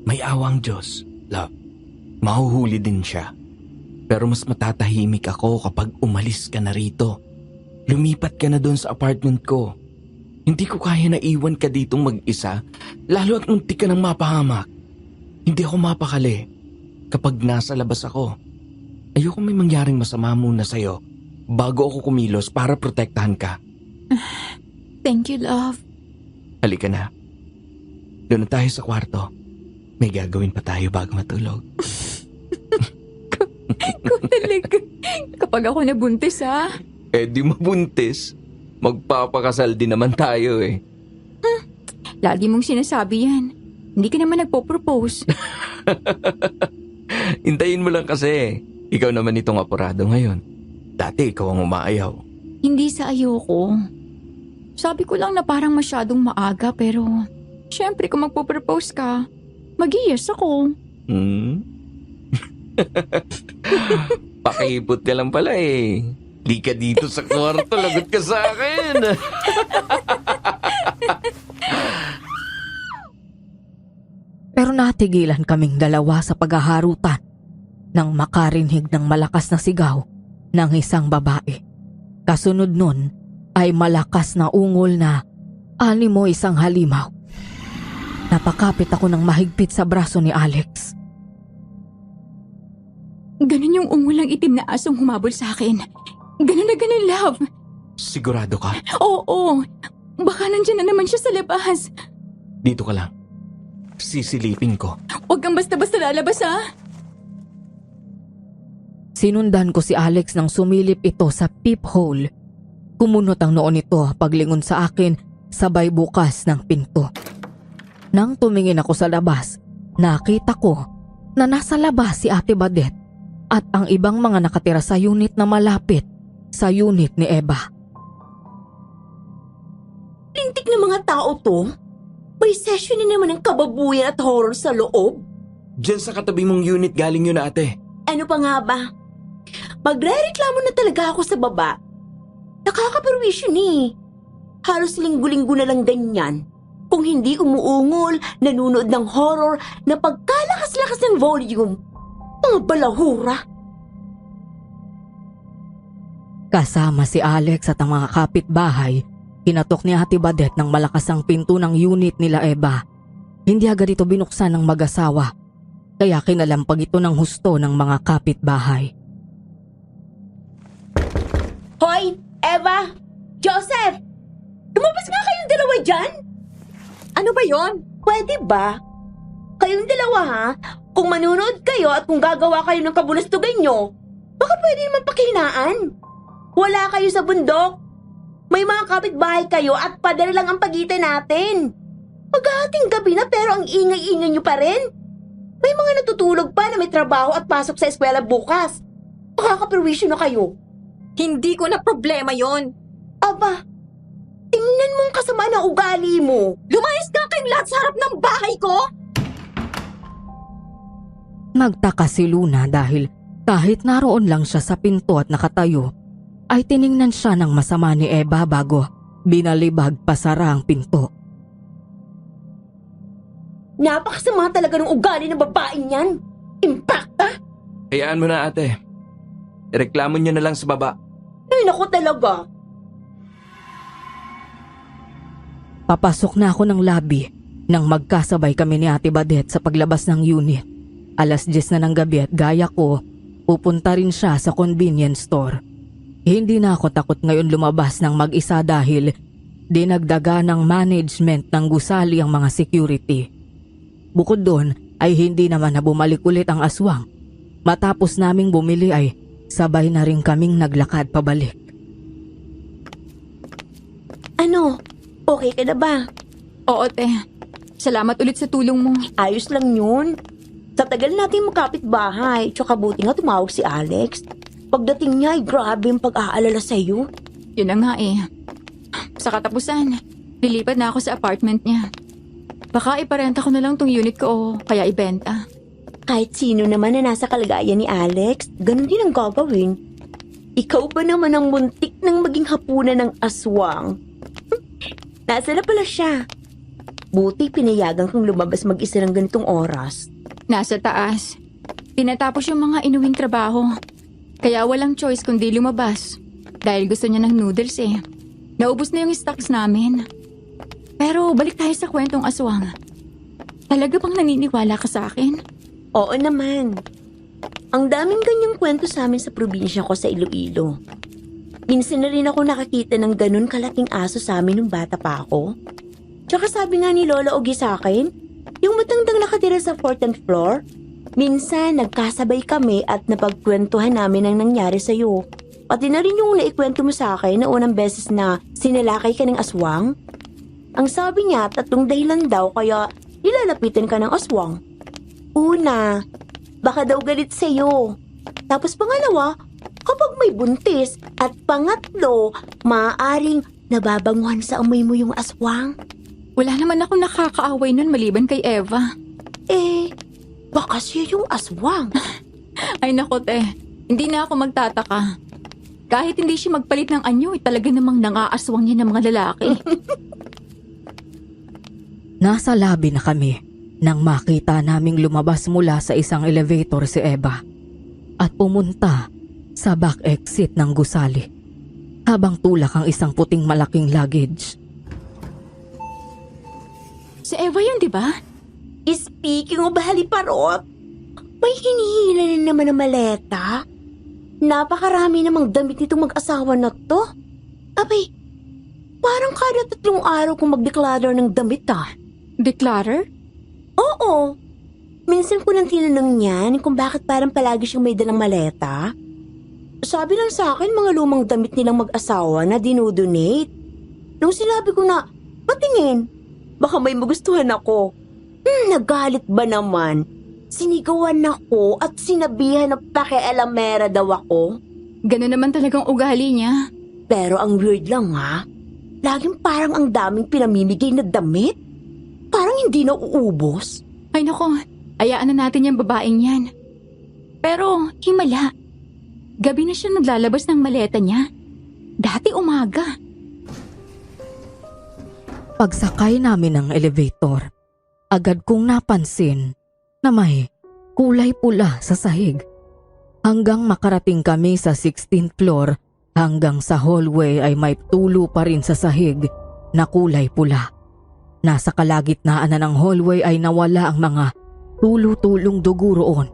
May awang Diyos, love. Mahuhuli din siya. Pero mas matatahimik ako kapag umalis ka na rito. Lumipat ka na doon sa apartment ko. Hindi ko kaya na iwan ka ditong mag-isa, lalo at muntik ka ng mapahamak. Hindi ako mapakali. Kapag nasa labas ako, ayoko may mangyaring masama muna sa'yo bago ako kumilos para protektahan ka. Thank you, love. Halika na. Doon na tayo sa kwarto. May gagawin pa tayo bago matulog. Ikaw talaga. Kapag ako nabuntis, ha? Eh di mabuntis. Magpapakasal din naman tayo eh. Lagi mong sinasabi yan. Hindi ka naman nagpo-propose. Hintayin mo lang kasi. Ikaw naman itong apurado ngayon. Dati ikaw ang umaayaw. Hindi sa ayoko. Sabi ko lang na parang masyadong maaga pero syempre kung magpo-propose ka, mag-yes ako. Pakipot ka lang pala eh. Di ka dito sa kwarto, lagot ka sa akin. Pero natigilan kaming dalawa sa paghaharutan nang makarinig ng malakas na sigaw ng isang babae. Kasunod nun ay malakas na ungol na animo isang halimaw. Napakapit ako ng mahigpit sa braso ni Alex. Ganun yung ungulang itim na asong humabol sa akin. Ganun na ganun, love. Sigurado ka? Oo. Baka nandyan na naman siya sa labas. Dito ka lang. Sisilipin ko. Huwag kang basta-basta lalabas, ha? Sinundan ko si Alex nang sumilip ito sa peephole. Kumunot ang noon nito paglingon sa akin sabay bukas ng pinto. Nang tumingin ako sa labas, nakita ko na nasa labas si Ate Badet at ang ibang mga nakatira sa unit na malapit sa unit ni Eva. Lintik na mga tao to. May session na naman ng kababuyan at horror sa loob. Diyan sa katabi mong unit galing yun, ate. Ano pa nga ba? Magre-reklamo na talaga ako sa baba. Nakakaperwisyo ni. Halos linggo-linggo na lang ganyan. Kung hindi umuungol, nanunood ng horror na pagkalakas-lakas ng volume. Mga balahura. Kasama si Alex at ang mga kapitbahay, kinatok ni Ate Badet ng malakas ang pinto ng unit nila Eva. Hindi agad ito binuksan ng mag-asawa, kaya kinalampag ito ng husto ng mga kapitbahay. Hoy, Eva! Joseph! Lumabas nga kayong dalawa dyan! Ano ba yon? Pwede ba? Kayong dalawa ha? Kung manunood kayo at kung gagawa kayo ng kabulastugan nyo, baka pwede naman pakihinaan. Wala kayo sa bundok. May mga kapitbahay kayo at pader lang ang pagitan natin. Maghahating gabi na pero ang ingay-ingay nyo pa rin. May mga natutulog pa na may trabaho at pasok sa eskwela bukas. Makakaperwisyo na kayo. Hindi ko na problema yon. Aba, tingnan mo ang kasama ng ugali mo. Lumayas ka kayong lahat sa harap ng bahay ko! Nagtaka si Luna dahil kahit naroon lang siya sa pinto at nakatayo, ay tiningnan siya ng masama ni Eva bago binalibag pasara ang pinto. Napakasama talaga ng ugali ng babaeng yan. Impacta! Hayaan mo na, ate. Reklamo niyo na lang sa baba. Ay, naku talaga. Papasok na ako ng lobby nang magkasabay kami ni Ate Badet sa paglabas ng unit. 10:00 na ng gabi at gaya ko, pupunta rin siya sa convenience store. Hindi na ako takot ngayon lumabas ng mag-isa dahil dinagdaga ng management ng gusali ang mga security. Bukod doon ay hindi naman na bumalik ulit ang aswang. Matapos naming bumili ay sabay na rin kaming naglakad pabalik. Ano? Okay ka na ba? Oo, te. Salamat ulit sa tulong mo. Ayos lang yun. Sa tagal natin makapit-bahay, tsaka buti nga tumawag si Alex. Pagdating niya ay grabe yung pag-aalala sa'yo. Yun na nga eh. Sa katapusan, lilipat na ako sa apartment niya. Baka iparenta ko na lang tong unit ko o kaya ibenta. Kahit sino naman na nasa kalagayan ni Alex, ganun din ang gagawin. Ikaw ba naman ang muntik ng maging hapunan ng aswang? Nasa na pala siya? Buti pinayagan kang lumabas mag-isa ng ganitong oras. Nasa taas. Tinatapos yung mga inuwing trabaho. Kaya walang choice kundi lumabas. Dahil gusto niya ng noodles eh. Naubos na yung stocks namin. Pero balik tayo sa kwentong aswang. Talaga bang naniniwala ka sa akin? Oo naman. Ang daming ganyang kwento sa amin sa probinsya ko sa Iloilo. Minsan na rin ako nakakita ng ganun kalaking aso sa amin nung bata pa ako. Tsaka sabi nga ni Lola Ogie sa akin, yung matandang nakatira sa 4th floor, minsan nagkasabay kami at napagkwentuhan namin ang nangyari sa'yo. Pati na rin yung naikwento mo sa akin na unang beses na sinalakay ka ng aswang. Ang sabi niya, 3 dahilan daw kaya nilalapitan ka ng aswang. Una, baka daw galit sa'yo. Tapos pangalawa, kapag may buntis. At pangatlo, maaaring nababanguhan sa amoy mo yung aswang. Wala naman ako nakakaaway nun maliban kay Eva. Baka siya yung aswang. Ay nako te, hindi na ako magtataka. Kahit hindi siya magpalit ng anyo, talaga namang nangaaswang niya ng mga lalaki. Nasa labi na kami nang makita naming lumabas mula sa isang elevator si Eva at pumunta sa back exit ng gusali habang tulak ang isang puting malaking luggage. Si Eva yun, di ba? Speaking of haliparot, may hinihila na naman na maleta. Napakarami namang damit nitong mag-asawa na to. Abay, parang kada 3 araw kong mag-declutter ng damit Declarer? Oo. Minsan ko nang tinanong niyan kung bakit parang palagi siyang may dalang maleta. Sabi lang sa akin mga lumang damit nilang mag-asawa na dinodonate. Nung sinabi ko na, patingin, baka may magustuhan ako. Nagalit ba naman? Sinigawan ako at sinabihan na pakialamera daw ako. Ganun naman talagang ugali niya. Pero ang weird lang laging parang ang daming pinamimigay na damit. Parang hindi na uubos. Ay nako, hayaan na natin yung babaeng yan. Pero, himala. Gabi na siya naglalabas ng maleta niya. Dati umaga. Pagsakay namin ng elevator, agad kong napansin na may kulay pula sa sahig. Hanggang makarating kami sa 16th floor, hanggang sa hallway ay may tulo pa rin sa sahig na kulay pula. Nasa kalagitnaan na ng hallway ay nawala ang mga tulo-tulong dugo roon.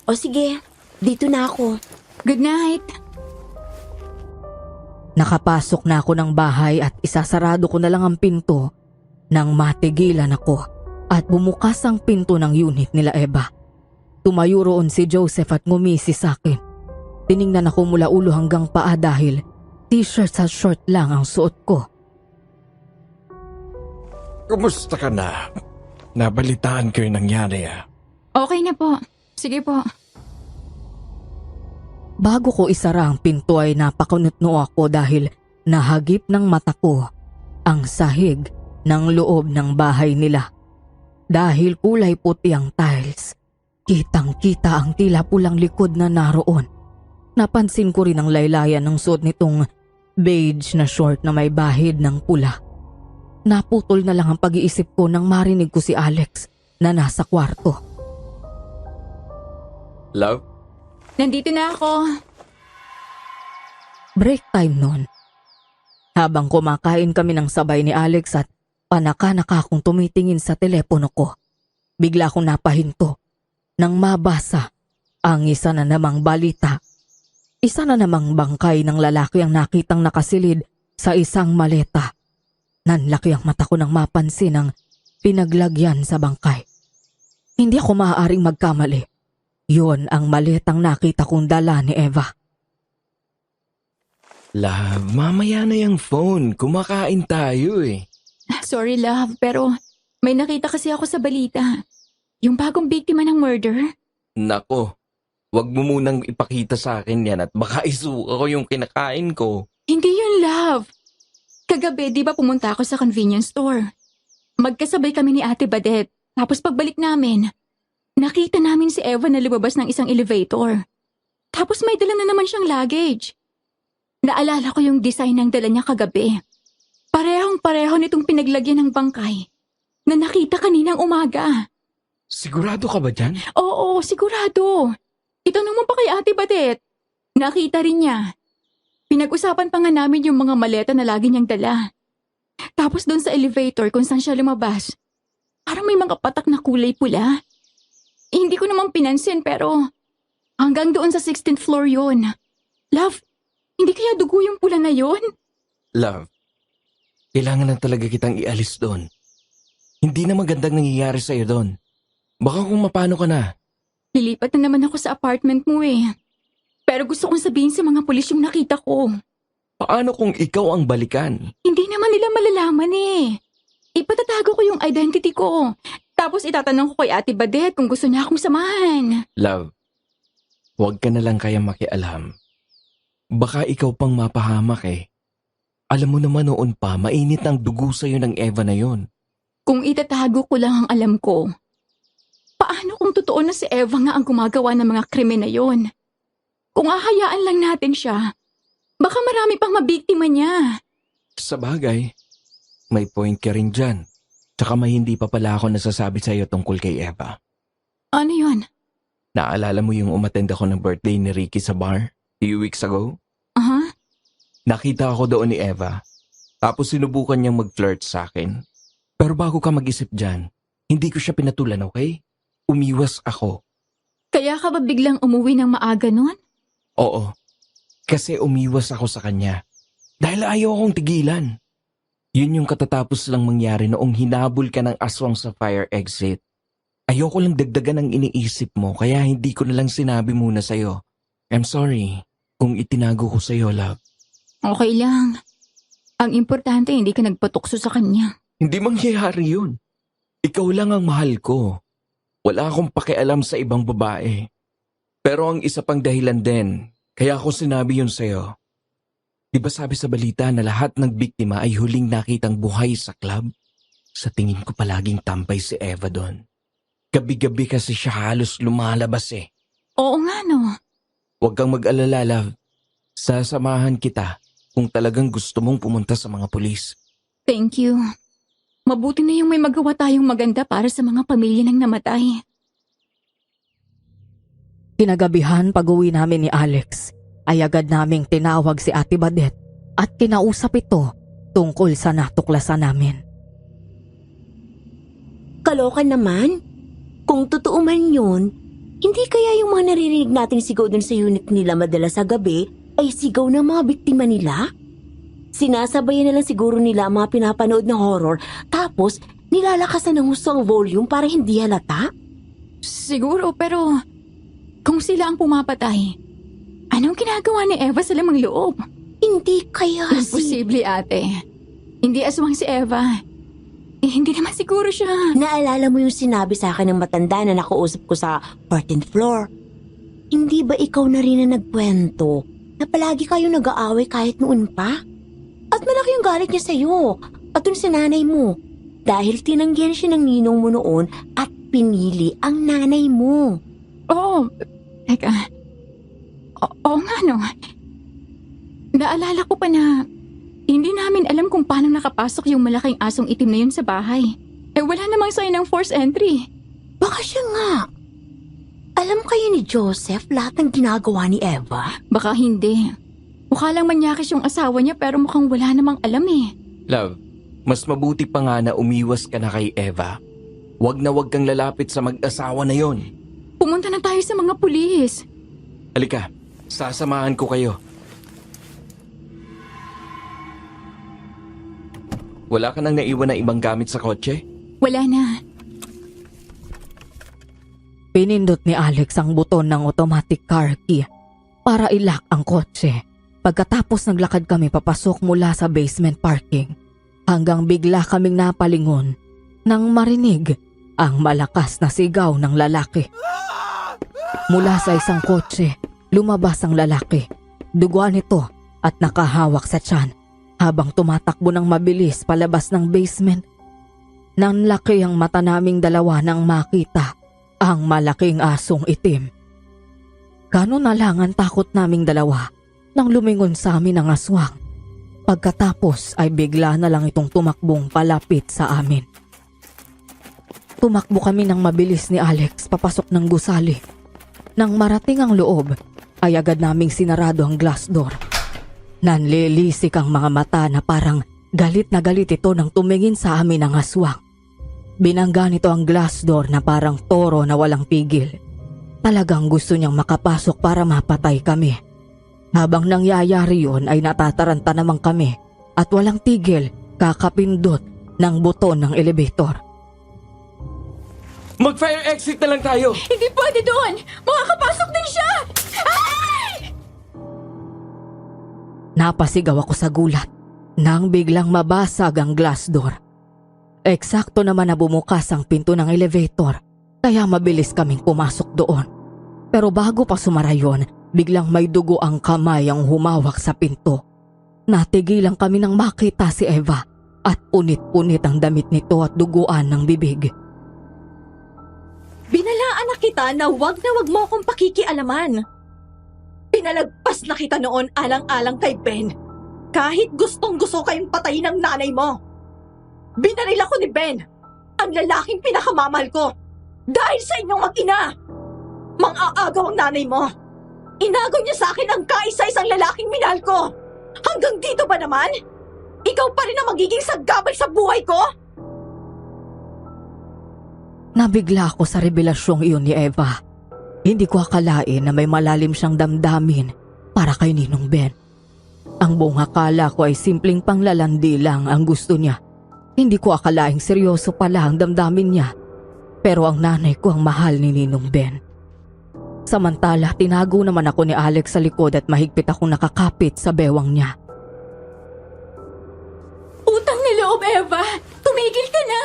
O sige, dito na ako. Good night. Nakapasok na ako ng bahay at isasarado ko na lang ang pinto nang matigilan ako at bumukas ang pinto ng unit nila Eva. Tumayo roon si Joseph at ngumisi sa akin. Tiningnan ako mula ulo hanggang paa dahil t-shirt at short lang ang suot ko. Kumusta ka na? Nabalitaan ko yung nangyari Okay na po. Sige po. Bago ko isara ang pinto ay napakunutno ako dahil nahagip ng mata ko ang sahig ng loob ng bahay nila. Dahil kulay puti ang tiles, kitang-kita ang tila pulang likod na naroon. Napansin ko rin ang laylayan ng suot nitong beige na short na may bahid ng pula. Naputol na lang ang pag-iisip ko nang marinig ko si Alex na nasa kwarto. Love? Nandito na ako. Break time noon. Habang kumakain kami ng sabay ni Alex at panaka-naka akong tumitingin sa telepono ko, bigla akong napahinto nang mabasa ang isa na namang balita. Isa na namang bangkay ng lalaki ang nakitang nakasilid sa isang maleta. Nanlaki ang mata ko nang mapansin ang pinaglagyan sa bangkay. Hindi ako maaaring magkamali. Yon ang maletang nakita kong dala ni Eva. Love, mamaya na yung phone. Kumakain tayo Sorry love, pero may nakita kasi ako sa balita. Yung bagong biktima ng murder. Nako, wag mo munang ipakita sa akin yan at baka isuka ko yung kinakain ko. Hindi yun love. Kagabi, di ba pumunta ako sa convenience store? Magkasabay kami ni Ate Badet. Tapos pagbalik namin, nakita namin si Eva na lumabas ng isang elevator. Tapos may dala na naman siyang luggage. Naalala ko yung design ng dala niya kagabi. Parehong-pareho nitong pinaglagyan ng bangkay na nakita kaninang umaga. Sigurado ka ba dyan? Oo, sigurado. Itanong mo pa kay Ate Badet. Nakita rin niya. Pinag-usapan pa nga namin yung mga maleta na lagi niyang dala. Tapos doon sa elevator kung saan siya lumabas, parang may mga patak na kulay pula. Hindi ko naman pinansin pero hanggang doon sa 16th floor yun. Love, hindi kaya dugo yung pula na yun? Love, kailangan na talaga kitang ialis doon. Hindi na magandang nangyayari sa'yo doon. Baka kung mapano ka na. Lilipat na naman ako sa apartment mo eh. Pero gusto kong sabihin sa mga pulis yung nakita ko. Paano kung ikaw ang balikan? Hindi naman nila malalaman eh. Ipatatago ko yung identity ko. Tapos itatanong ko kay Ate Badet kung gusto niya akong samahan. Love, huwag ka na lang kaya makialam. Baka ikaw pang mapahamak eh. Alam mo naman noon pa, mainit ang dugo sa'yo ng Eva na yon. Kung itatago ko lang ang alam ko, paano kung totoo na si Eva nga ang gumagawa ng mga krimen na yon? Kung ahayaan lang natin siya, baka marami pang mabiktima niya. Sa bagay, may point ka rin dyan. Tsaka may hindi pa pala ako nasasabi sa'yo tungkol kay Eva. Ano yon? Naalala mo yung umattend ako ng birthday ni Ricky sa bar? Few weeks ago? Aha? Nakita ako doon ni Eva. Tapos sinubukan niyang mag-flirt sa akin. Pero bago ka mag-isip dyan, hindi ko siya pinatulan, okay? Umiwas ako. Kaya ka ba biglang umuwi ng maaga nun? Oo. Kasi umiwas ako sa kanya. Dahil ayaw akong tigilan. Yun yung katatapos lang mangyari noong hinabol ka ng aswang sa fire exit. Ayoko lang dagdagan ang iniisip mo kaya hindi ko na lang sinabi muna sa'yo. I'm sorry kung itinago ko sa'yo, love. Okay lang. Ang importante hindi ka nagpatukso sa kanya. Hindi mangyayari yun. Ikaw lang ang mahal ko. Wala akong pakialam sa ibang babae. Pero ang isa pang dahilan din, kaya ako sinabi yun sa'yo. Di ba sabi sa balita na lahat ng biktima ay huling nakitang buhay sa club? Sa tingin ko palaging tampay si Eva doon. Gabi-gabi kasi siya halos lumalabas eh. Oo nga no. Huwag kang mag-alala, love. Sasamahan kita kung talagang gusto mong pumunta sa mga pulis. Thank you. Mabuti na yung may magawa tayong maganda para sa mga pamilya ng namatay. Kinagabihan pag-uwi namin ni Alex, ay agad naming tinawag si Ate Badet at kinausap ito tungkol sa natuklasan namin. Kaloka naman. Kung totoo man yun, hindi kaya yung mga naririnig nating sigaw dun sa unit nila madalas sa gabi ay sigaw ng mga biktima nila? Sinasabayan na lang siguro nila ang mga pinapanood na horror tapos nilalakasan ng husto ang volume para hindi halata? Siguro pero kung sila ang pumapatay, anong ginagawa ni Eva sa lamang loob? Hindi kaya Imposible ate. Hindi aswang si Eva. Hindi naman siguro siya. Naalala mo yung sinabi sa akin ng matanda na nakausap ko sa 14th floor? Hindi ba ikaw na rin na nagkwento na palagi kayo nag-aaway kahit noon pa? At malaki yung galit niya sa'yo at dun sa nanay mo dahil tinanggihan siya ng ninong mo noon at pinili ang nanay mo. Oo. Teka. Oo nga no. Naalala ko pa na hindi namin alam kung paano nakapasok yung malaking asong itim na yun sa bahay. Wala namang sign ng forced entry. Baka siya nga. Alam kayo ni Joseph lahat ng ginagawa ni Eva? Baka hindi. Mukha lang manyakis yung asawa niya pero mukhang wala namang alam eh. Love, mas mabuti pa nga na umiwas ka na kay Eva. Huwag na huwag kang lalapit sa mag-asawa na yon. Pumunta na tayo sa mga pulis. Halika, sasamahan ko kayo. Wala ka nang naiwan na ibang gamit sa kotse? Wala na. Pinindot ni Alex ang buton ng automatic car key para ilock ang kotse. Pagkatapos naglakad kami papasok mula sa basement parking hanggang bigla kaming napalingon nang marinig ang malakas na sigaw ng lalaki. Mula sa isang kotse, lumabas ang lalaki. Duguan ito at nakahawak sa tiyan habang tumatakbo ng mabilis palabas ng basement. Nanlaki ang mata naming dalawa nang makita ang malaking asong itim. Gano'n na lang ang takot naming dalawa nang lumingon sa amin ang aswang. Pagkatapos ay bigla na lang itong tumakbong palapit sa amin. Tumakbo kami ng mabilis ni Alex papasok ng gusali. Nang marating ang loob, ay agad naming sinarado ang glass door. Nanlilisik ang mga mata na parang Galit na galit ito nang tumingin sa amin ang aswang. Binangga nito ang glass door na parang toro na walang pigil. Talagang gusto niyang makapasok para mapatay kami. Habang nangyayari yun ay natataranta naman kami at walang tigil kakapindot ng buton ng elevator. Mag-fire exit na lang tayo! Hindi pwede doon! Makakapasok din siya! Ay! Napasigaw ako sa gulat nang biglang mabasag ang glass door. Eksakto naman na bumukas ang pinto ng elevator kaya mabilis kaming pumasok doon. Pero bago pa sumara yun, biglang may dugo ang kamay ang humawak sa pinto. Natigilan kami nang makita si Eva at punit-punit ang damit nito at duguan ng bibig. Binalaan na kita na wag mo akong pakikialaman. Pinalagpas na kita noon alang-alang kay Ben. Kahit gustong-gusto kayong patayin ng nanay mo. Binaril ako ni Ben, ang lalaking pinakamamahal ko. Dahil sa inyong mag-ina. Mang-aagaw ang nanay mo. Inagaw niya sa akin ang kaisa-isang lalaking minahal ko. Hanggang dito ba naman? Ikaw pa rin ang magiging saggabal sa buhay ko? Nabigla ako sa revelasyong iyon ni Eva. Hindi ko akalain na may malalim siyang damdamin para kay Ninong Ben. Ang buong akala ko ay simpleng panglalandi lang ang gusto niya. Hindi ko akalaing seryoso pala ang damdamin niya. Pero ang nanay ko ang mahal ni Ninong Ben. Samantala, tinago naman ako ni Alex sa likod at mahigpit akong nakakapit sa bewang niya. Utang na loob, Eva! Tumigil ka na!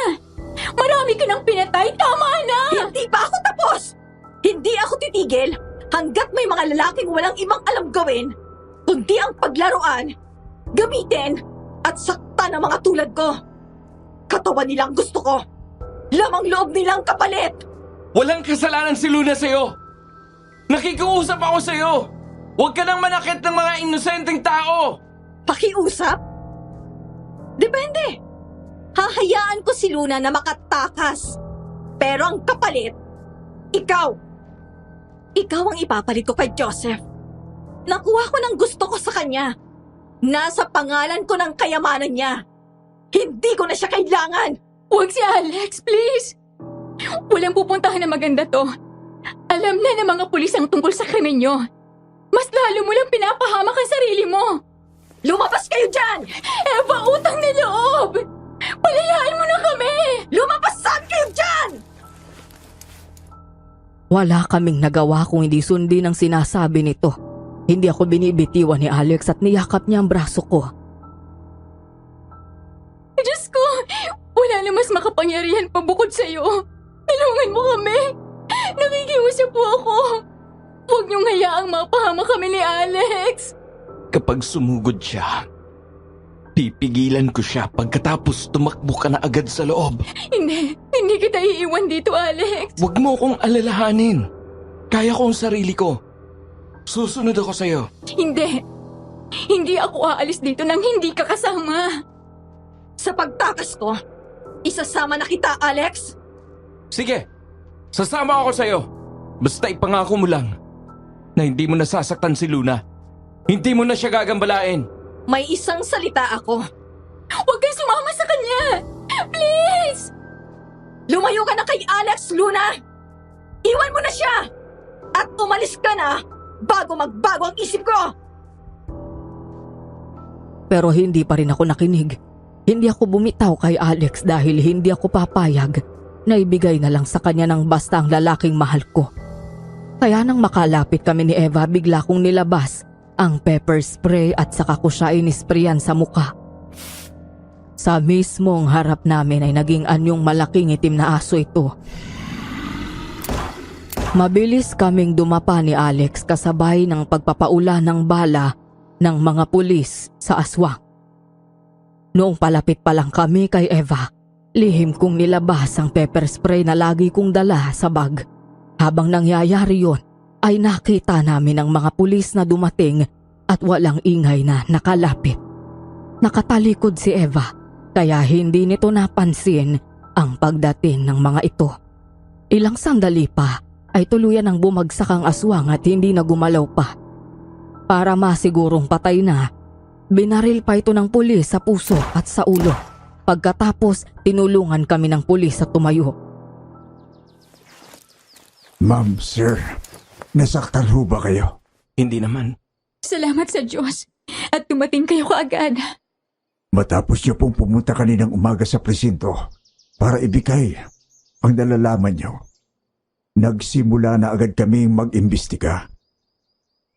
Marami ka nang pinatay! Tama na! Hindi pa ako tapos! Hindi ako titigil hanggat may mga lalaking walang ibang alam gawin kundi ang paglaruan, gamitin at saktan ng mga tulad ko. Katawan nilang gusto ko. Lamang loob nilang kapalit. Walang kasalanan si Luna sa'yo! Nakikiusap ako sa'yo! Huwag ka nang manakit ng mga inosenteng tao! Pakiusap? Depende. Hahayaan ko si Luna na makatakas. Pero ang kapalit, ikaw. Ikaw ang ipapalit ko kay Joseph. Nakuha ko ng gusto ko sa kanya. Nasa pangalan ko ng kayamanan niya. Hindi ko na siya kailangan. Huwag si Alex, please! Walang pupuntahan na maganda to. Alam na ng mga pulis ang tungkol sa krimen nyo. Mas lalo mo lang pinapahamak ang sarili mo. Lumabas kayo dyan! Eva, utang na loob! Palayaan mo na kami! Lumabas saan kayo dyan! Wala kaming nagawa kung hindi sundin ang sinasabi nito. Hindi ako binibitiwan ni Alex at niyakap niya ang braso ko. Diyos ko, wala na mas makapangyarihan pa bukod sa'yo. Tulungan mo kami! Nakikiusap po ako! Huwag niyong hayaang mapahama kami ni Alex! Kapag sumugod siya, pipigilan ko siya pagkatapos tumakbo ka na agad sa loob. Hindi kita iiwan dito, Alex! Huwag mo akong alalahanin. Kaya ko ang sarili ko. Susunod ako sa'yo. Hindi ako aalis dito nang hindi ka kasama. Sa pagtakas ko, isasama na kita, Alex! Sige, sasama ako sa'yo. Basta ipangako mo lang na hindi mo nasasaktan si Luna. Hindi mo na siya gagambalain. May isang salita ako. Huwag kang sumama sa kanya! Please! Lumayo ka na kay Alex, Luna! Iwan mo na siya! At umalis ka na bago magbago ang isip ko! Pero hindi pa rin ako nakinig. Hindi ako bumitaw kay Alex dahil hindi ako papayag na ibigay na lang sa kanya ng basta ang lalaking mahal ko. Kaya nang makalapit kami ni Eva, bigla kong nilabas ang pepper spray at saka ko siya inisprayan sa muka. Sa mismong harap namin ay naging anyong malaking itim na aso ito. Mabilis kaming dumapa ni Alex kasabay ng pagpapaula ng bala ng mga pulis sa aswang. Noong palapit pa lang kami kay Eva, lihim kong nilabas ang pepper spray na lagi kong dala sa bag. Habang nangyayari yon, ay nakita namin ang mga pulis na dumating at walang ingay na nakalapit. Nakatalikod si Eva, kaya hindi nito napansin ang pagdating ng mga ito. Ilang sandali pa ay tuluyan ang bumagsak ang aswang at hindi na gumalaw pa. Para masigurong patay na, Binaril pa ito ng pulis sa puso at sa ulo. Pagkatapos, tinulungan kami ng pulis sa tumayo. Ma'am, sir, nasaktan ho ba kayo? Hindi naman. Salamat sa Diyos at tumating kayo kaagad. Matapos niyo pong pumunta kaninang umaga sa presinto para ibigay ang nalalaman niyo, nagsimula na agad kaming mag-imbestiga.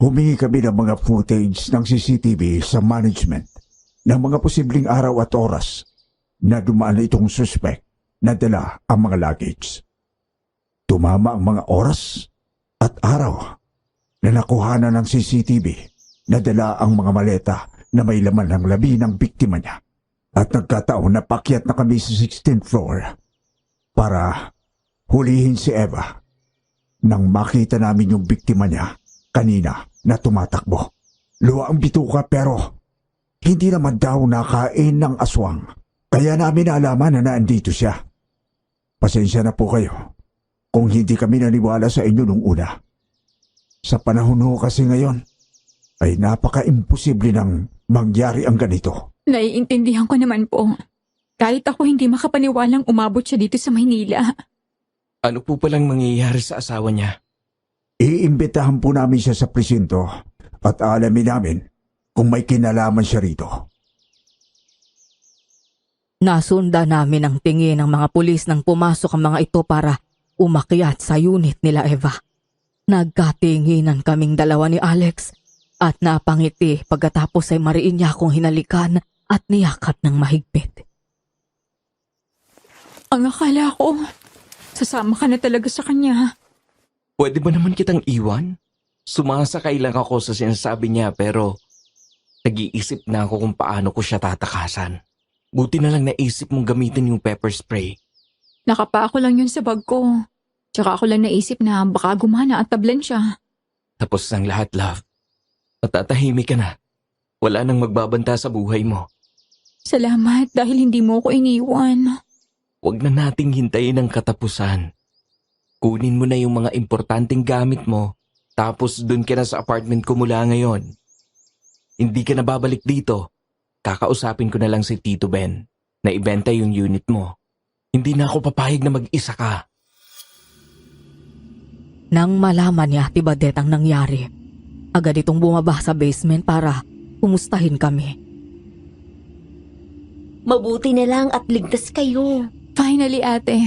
Humingi kami ng mga footage ng CCTV sa management ng mga posibleng araw at oras na dumaan na itong suspect na dala ang mga luggage. Tumama ang mga oras at araw na nakuhanan ng CCTV na dala ang mga maleta na may laman ng labi ng biktima niya. At nagkataon na pakyat na kami sa 16th floor para hulihin si Eva nang makita namin yung biktima niya kanina na tumatakbo. Luwa ang bituka pero hindi naman daw nakain ng aswang. Kaya namin naalaman na naandito siya. Pasensya na po kayo kung hindi kami naniwala sa inyo nung una. Sa panahon ho kasi ngayon ay napaka-imposible nang mangyari ang ganito. Naiintindihan ko naman po. Kahit ako hindi makapaniwalang umabot siya dito sa Maynila. Ano po palang mangyayari sa asawa niya? Iimbitahan po namin siya sa presinto at alamin namin kung may kinalaman siya rito. Nasunda namin ang tingin ng mga pulis nang pumasok ang mga ito para umakyat sa unit nila Eva. Nagkatinginan kaming dalawa ni Alex at napangiti pagkatapos ay mariin niya akong hinalikan at niyakap ng mahigpit. Ang akala ko, sasama ka na talaga sa kanya. Pwede ba naman kitang iwan? Sumasakay lang ako sa sinasabi niya pero nag-iisip na ako kung paano ko siya tatakasan. Buti na lang naisip mong gamitin yung pepper spray. Nakapako lang yun sa bag ko. Tsaka ako lang naisip na baka gumana at tablan siya. Tapos ang lahat, love. Matatahimik ka na. Wala nang magbabanta sa buhay mo. Salamat dahil hindi mo ko iniwan. Huwag na nating hintayin ang katapusan. Kunin mo na yung mga importanteng gamit mo, tapos dun ka na sa apartment ko mula ngayon. Hindi ka na babalik dito. Kakausapin ko na lang si Tito Ben na ibenta yung unit mo. Hindi na ako papayag na mag-isa ka. Nang malaman ni Ate Badet ang nangyari, agad itong bumaba sa basement para kumustahin kami. Mabuti na lang at ligtas kayo. Finally ate,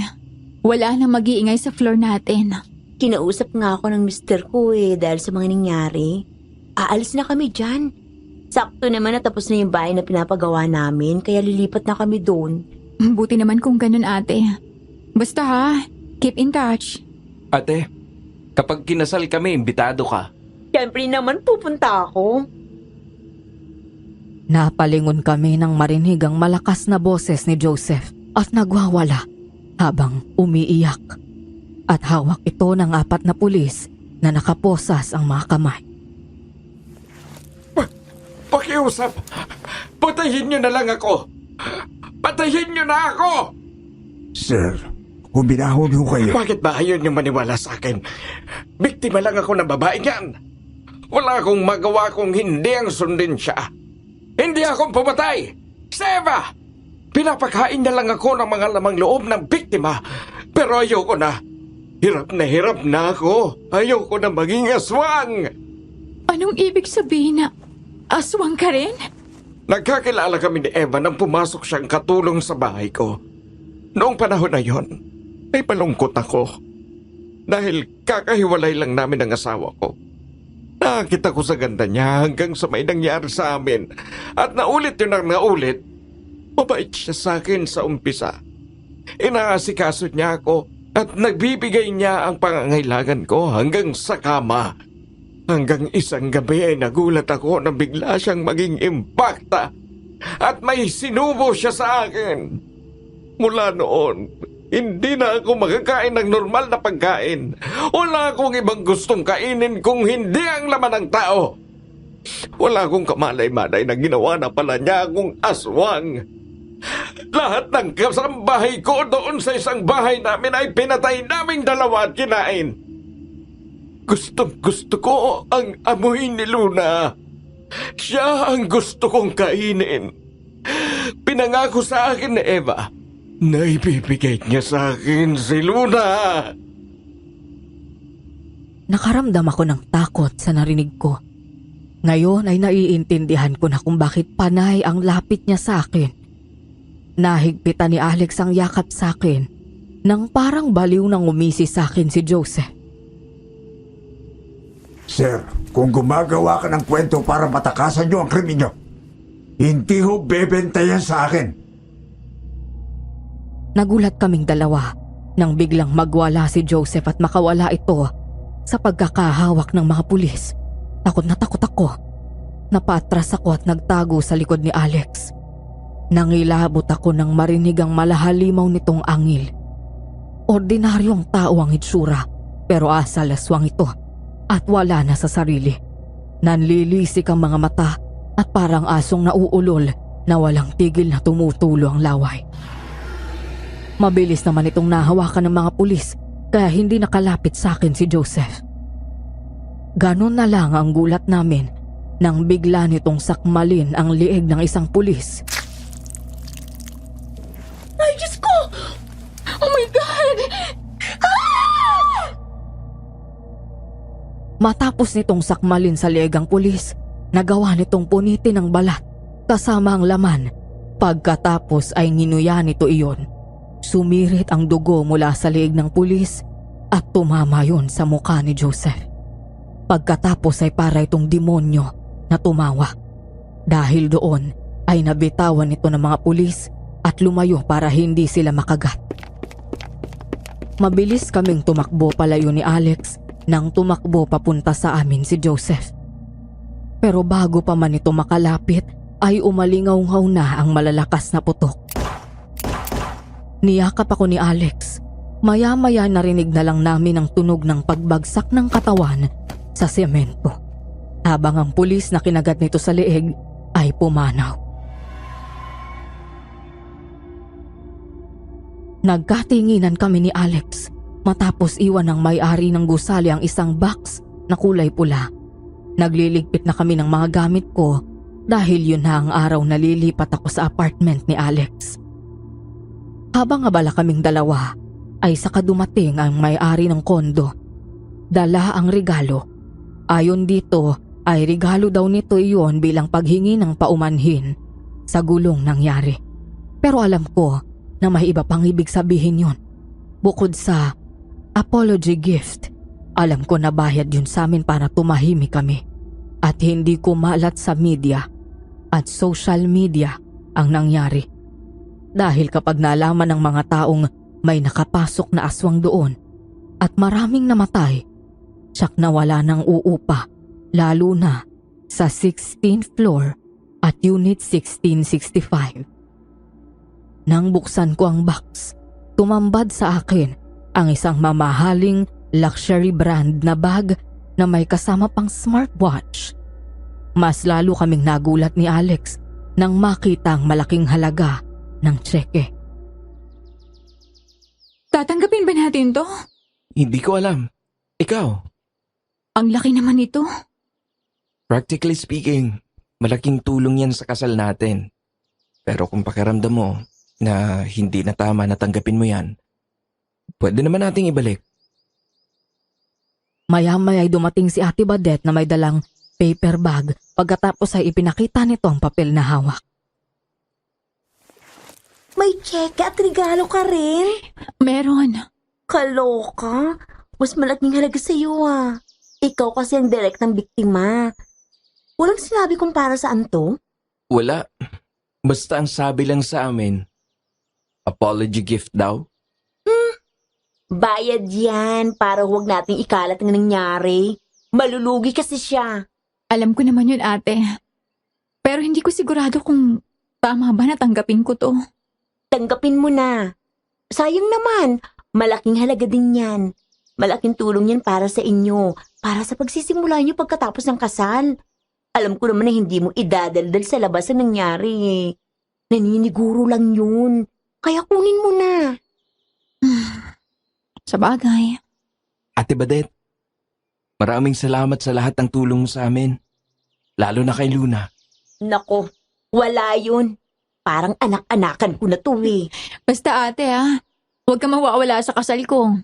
wala na mag-iingay sa floor natin. Kinausap nga ako ng mister ko dahil sa mga nangyari. Aalis na kami dyan. Sakto naman na tapos na yung bahay na pinapagawa namin kaya lilipat na kami doon. Buti naman kung ganun ate. Basta ha, keep in touch. Ate, kapag kinasal kami, imbitado ka. Siyempre naman pupunta ako. Napalingon kami nang marinig ang malakas na boses ni Joseph at nagwawala habang umiiyak. At hawak ito ng 4 na pulis na nakaposas ang mga kamay. Pakiusap! Patayin niyo na lang ako! Patayin niyo na ako! Sir, huminahon ho kayo. Bakit ba ayaw niyo maniwala sa akin? Biktima lang ako ng babae niyan. Wala akong magawa kung hindi ang sundin siya. Hindi akong pumatay! Seva! Pinapakain na lang ako ng mga lamang loob ng biktima. Pero ayoko na. Hirap na ako. Ayoko na maging aswang. Anong ibig sabihin na aswang ka rin? Nagkakilala kami ni Eva nang pumasok siyang katulong sa bahay ko. Noong panahon na yon, ay malungkot ako. Dahil kakahiwalay lang namin ang asawa ko. Nakakita ko sa ganda niya hanggang sa may nangyari sa amin. At naulit yun ang naulit. Mabait siya sa akin sa umpisa. Inaasikaso niya ako at nagbibigay niya ang pangangailangan ko hanggang sa kama. Hanggang isang gabi ay nagulat ako na bigla siyang maging impacta at may sinubo siya sa akin. Mula noon, hindi na ako makakain ng normal na pagkain. Wala akong ibang gustong kainin kung hindi ang laman ng tao. Wala akong kamalay-malay na ginawa na pala niya akong aswang. Lahat ng kasambahay ko doon sa isang bahay namin ay pinatay naming dalawa at kinain. Gusto ko ang amoy ni Luna. Siya ang gusto kong kainin. Pinangako sa akin ni Eva na ibibigay niya sa akin si Luna. Nakaramdam ako ng takot sa narinig ko. Ngayon ay naiintindihan ko na kung bakit panay ang lapit niya sa akin. Nahigpitan ni Alex ang yakap sa akin nang parang baliw nang umisi sa akin si Joseph. Sir, kung gumagawa ka ng kwento para matakasan niyo ang krimen niyo, hindi ho bebenta yan sa akin. Nagulat kaming dalawa nang biglang magwala si Joseph at makawala ito sa pagkakahawak ng mga pulis. Takot na takot ako. Napaatras ako at nagtago sa likod ni Alex. Nangilabot ako nang marinig ang malahalimaw nitong angil. Ordinaryong tao ang itsura, pero asal aswang ito at wala na sa sarili. Nanlilisik ang mga mata at parang asong nauulol na walang tigil na tumutulo ang laway. Mabilis naman itong nahawakan ng mga pulis kaya hindi nakalapit sa akin si Joseph. Ganon na lang ang gulat namin nang bigla nitong sakmalin ang liig ng isang pulis. Ay, Diyos ko! Oh my God! Matapos nitong sakmalin sa liig ang pulis, nagawa nitong punitin ang balat kasama ang laman. Pagkatapos ay nginuya nito iyon. Sumirit ang dugo mula sa liig ng pulis at tumama yun sa mukha ni Joseph. Pagkatapos ay para itong demonyo na tumawa. Dahil doon ay nabitawan ito ng mga pulis at lumayo para hindi sila makagat. Mabilis kaming tumakbo palayo ni Alex nang tumakbo papunta sa amin si Joseph. Pero bago pa man ito makalapit ay umalingaw-ngaw na ang malalakas na putok. Niyakap ako ni Alex. Maya-maya narinig na lang namin ang tunog ng pagbagsak ng katawan sa semento. Habang ang pulis na kinagat nito sa leeg ay pumanaw. Nagkatinginan kami ni Alex matapos iwan ng may-ari ng gusali ang isang box na kulay pula. Nagliligpit na kami ng mga gamit ko dahil yun na ang araw na lilipat ako sa apartment ni Alex. Habang abala kaming dalawa, ay saka dumating ang may-ari ng kondo. Dala ang regalo. Ayon dito, ay regalo daw nito iyon bilang paghingi ng paumanhin sa gulong nangyari. Pero alam ko na may iba pang ibig sabihin yun. Bukod sa apology gift, alam ko na bayad yun sa amin para tumahimik kami at hindi kumalat sa media at social media ang nangyari. Dahil kapag nalaman ng mga taong may nakapasok na aswang doon at maraming namatay, tsak na wala ng uupa, lalo na sa 16th floor at unit 1665. Nang buksan ko ang box, tumambad sa akin ang isang mamahaling luxury brand na bag na may kasama pang smartwatch. Mas lalo kaming nagulat ni Alex nang makita ang malaking halaga ng tseke. Tatanggapin ba natin to? Hindi ko alam. Ikaw? Ang laki naman ito. Practically speaking, malaking tulong yan sa kasal natin. Pero kung pakiramdam mo na hindi na tama na tanggapin mo yan, pwede naman nating ibalik. Maya-maya ay dumating si Ate Badet na may dalang paper bag pagkatapos ay ipinakita nito ang papel na hawak. May cheque at regalo ka rin? Meron. Kaloka. Mas malaking halaga sa iyo ah. Ikaw kasi ang direct ng biktima. Walang sinabi kung para saan to? Wala. Basta ang sabi lang sa amin, apology gift daw. Bayad yan para huwag nating ikalat ang nangyari. Malulugi kasi siya. Alam ko naman yun, ate. Pero hindi ko sigurado kung tama ba na tanggapin ko to. Tanggapin mo na. Sayang naman, malaking halaga din yan. Malaking tulong yan para sa inyo, para sa pagsisimula niyo pagkatapos ng kasal. Alam ko naman na hindi mo idadaldal sa labas ang nangyari eh. Naniniguro lang yun. Kaya kunin mo na. Sa bagay. Ate Badet, maraming salamat sa lahat ng tulong mo sa amin. Lalo na kay Luna. Nako, wala yun. Parang anak-anakan ko na to eh. Basta ate huwag ka mawawala sa kasal ko.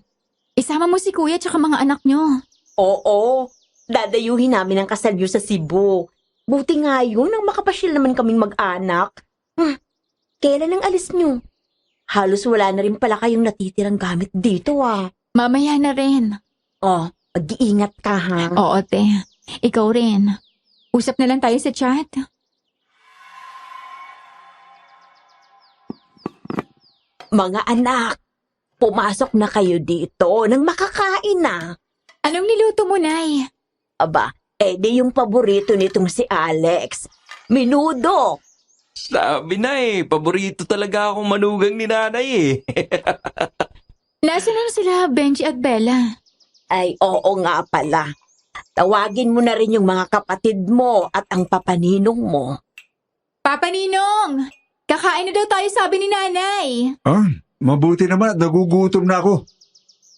Isama mo si kuya tsaka mga anak nyo. Oo, dadayuhin namin ang kasal niyo sa Cebu. Buti nga yun, ang makapasyal naman kaming mag-anak. Kailan ang alis niyo? Halos wala na rin pala kayong natitirang gamit dito Mamaya na rin. Oh, mag-iingat ka ha. Oo, te. Ikaw rin. Usap na lang tayo sa chat. Mga anak, pumasok na kayo dito nang makakain na. Anong niluto mo, Nay? Aba, di yung paborito nitong si Alex. Minudo. Sabi na paborito talaga akong manugang ni nanay Nasaan na sila, Benji at Bella? Ay, oo nga pala. Tawagin mo na rin yung mga kapatid mo at ang papaninong mo. Papa Ninong! Kakain na daw tayo, sabi ni Nanay. Mabuti naman, nagugutom na ako.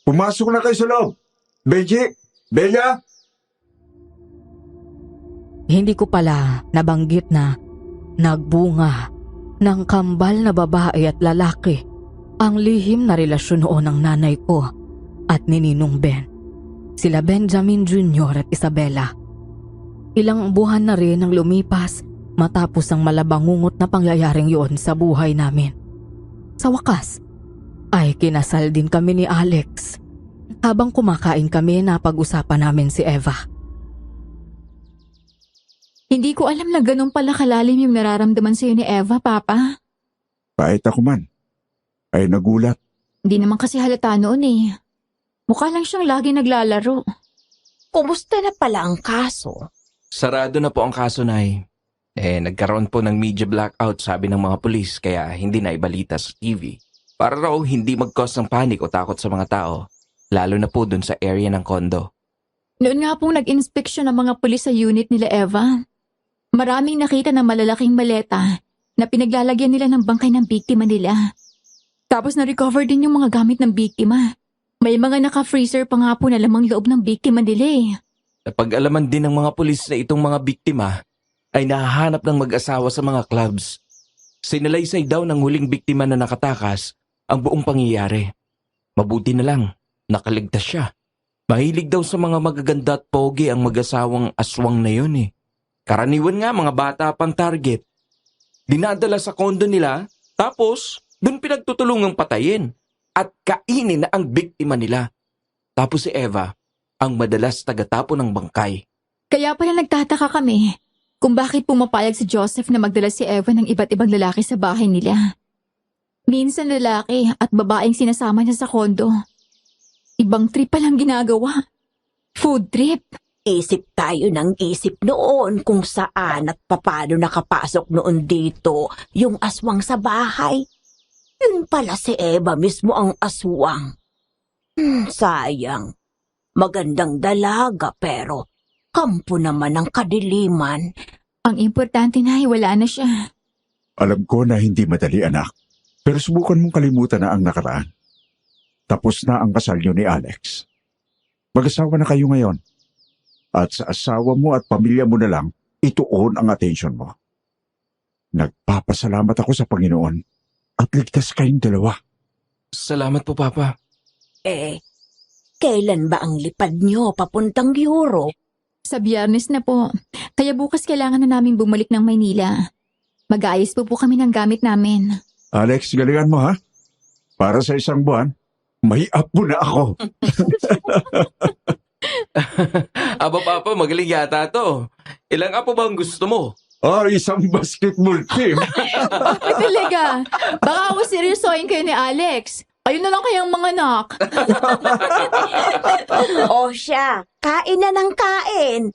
Pumasok na kayo sa loob. Benji, Bella. Hindi ko pala nabanggit na nagbunga ng kambal na babae at lalaki ang lihim na relasyon noon ng nanay ko at ni Ninong Ben. Sila Benjamin Jr. at Isabella. Ilang buwan na rin ang lumipas matapos ang malabangungot na pangyayaring yun sa buhay namin. Sa wakas, ay kinasal din kami ni Alex. Habang kumakain kami, napag-usapan namin si Eva. Hindi ko alam na ganun pala kalalim yung nararamdaman sa'yo ni Eva, Papa. Kahit ako man, ay nagulat. Hindi naman kasi halata noon Mukha lang siyang lagi naglalaro. Kumusta na pala ang kaso? Sarado na po ang kaso, Nay. Nagkaroon po ng media blackout, sabi ng mga pulis, kaya hindi na ibalita sa TV. Para raw hindi mag-cause ng panic o takot sa mga tao, lalo na po dun sa area ng kondo. Noon nga pong nag-inspeksyon ng mga pulis sa unit nila Eva. Maraming nakita na malalaking maleta na pinaglalagyan nila ng bangkay ng biktima nila. Tapos na-recover din yung mga gamit ng biktima. May mga naka-freezer pa nga po na lamang loob ng biktima nila Napag-alaman din ng mga pulis na itong mga biktima ay nahahanap ng mag-asawa sa mga clubs. Sinalaysay daw ng huling biktima na nakatakas ang buong pangyayari. Mabuti na lang, nakaligtas siya. Mahilig daw sa mga magaganda at pogi ang mag-asawang aswang na yun Karaniwan nga mga bata pang target. Dinadala sa kondo nila, tapos dun pinagtutulungang patayin at kainin na ang biktima nila. Tapos si Eva, ang madalas tagatapon ng bangkay. Kaya pala nagtataka kami kung bakit pumapayag si Joseph na magdala si Eva ng iba't ibang lalaki sa bahay nila. Minsan lalaki at babaeng sinasama niya sa kondo. Ibang trip palang ginagawa. Food trip. Isip tayo ng isip noon kung saan at paano nakapasok noon dito yung aswang sa bahay. Yun pala si Eva mismo ang aswang. Sayang. Magandang dalaga pero kampo naman ng kadiliman. Ang importante na wala na siya. Alam ko na hindi madali, anak. Pero subukan mong kalimutan na ang nakaraan. Tapos na ang kasal niyo ni Alex. Mag-asawa na kayo ngayon. At sa asawa mo at pamilya mo na lang, ituon ang atensyon mo. Nagpapasalamat ako sa Panginoon at ligtas kayong dalawa. Salamat po, Papa. Kailan ba ang lipad niyo papuntang Europe? Sa Biyernes na po. Kaya bukas kailangan na namin bumalik ng Maynila. Mag-aayos po kami ng gamit namin. Alex, galingan mo ha. Para sa isang buwan, may apo na ako. Aba, Papa, magaling yata to. Ilang apo ba ang gusto mo? Isang basketball team. Bakit talaga? Baka ako seryosohin kayo ni Alex. Ayun na lang kayang mga anak. O siya, kain na ng kain.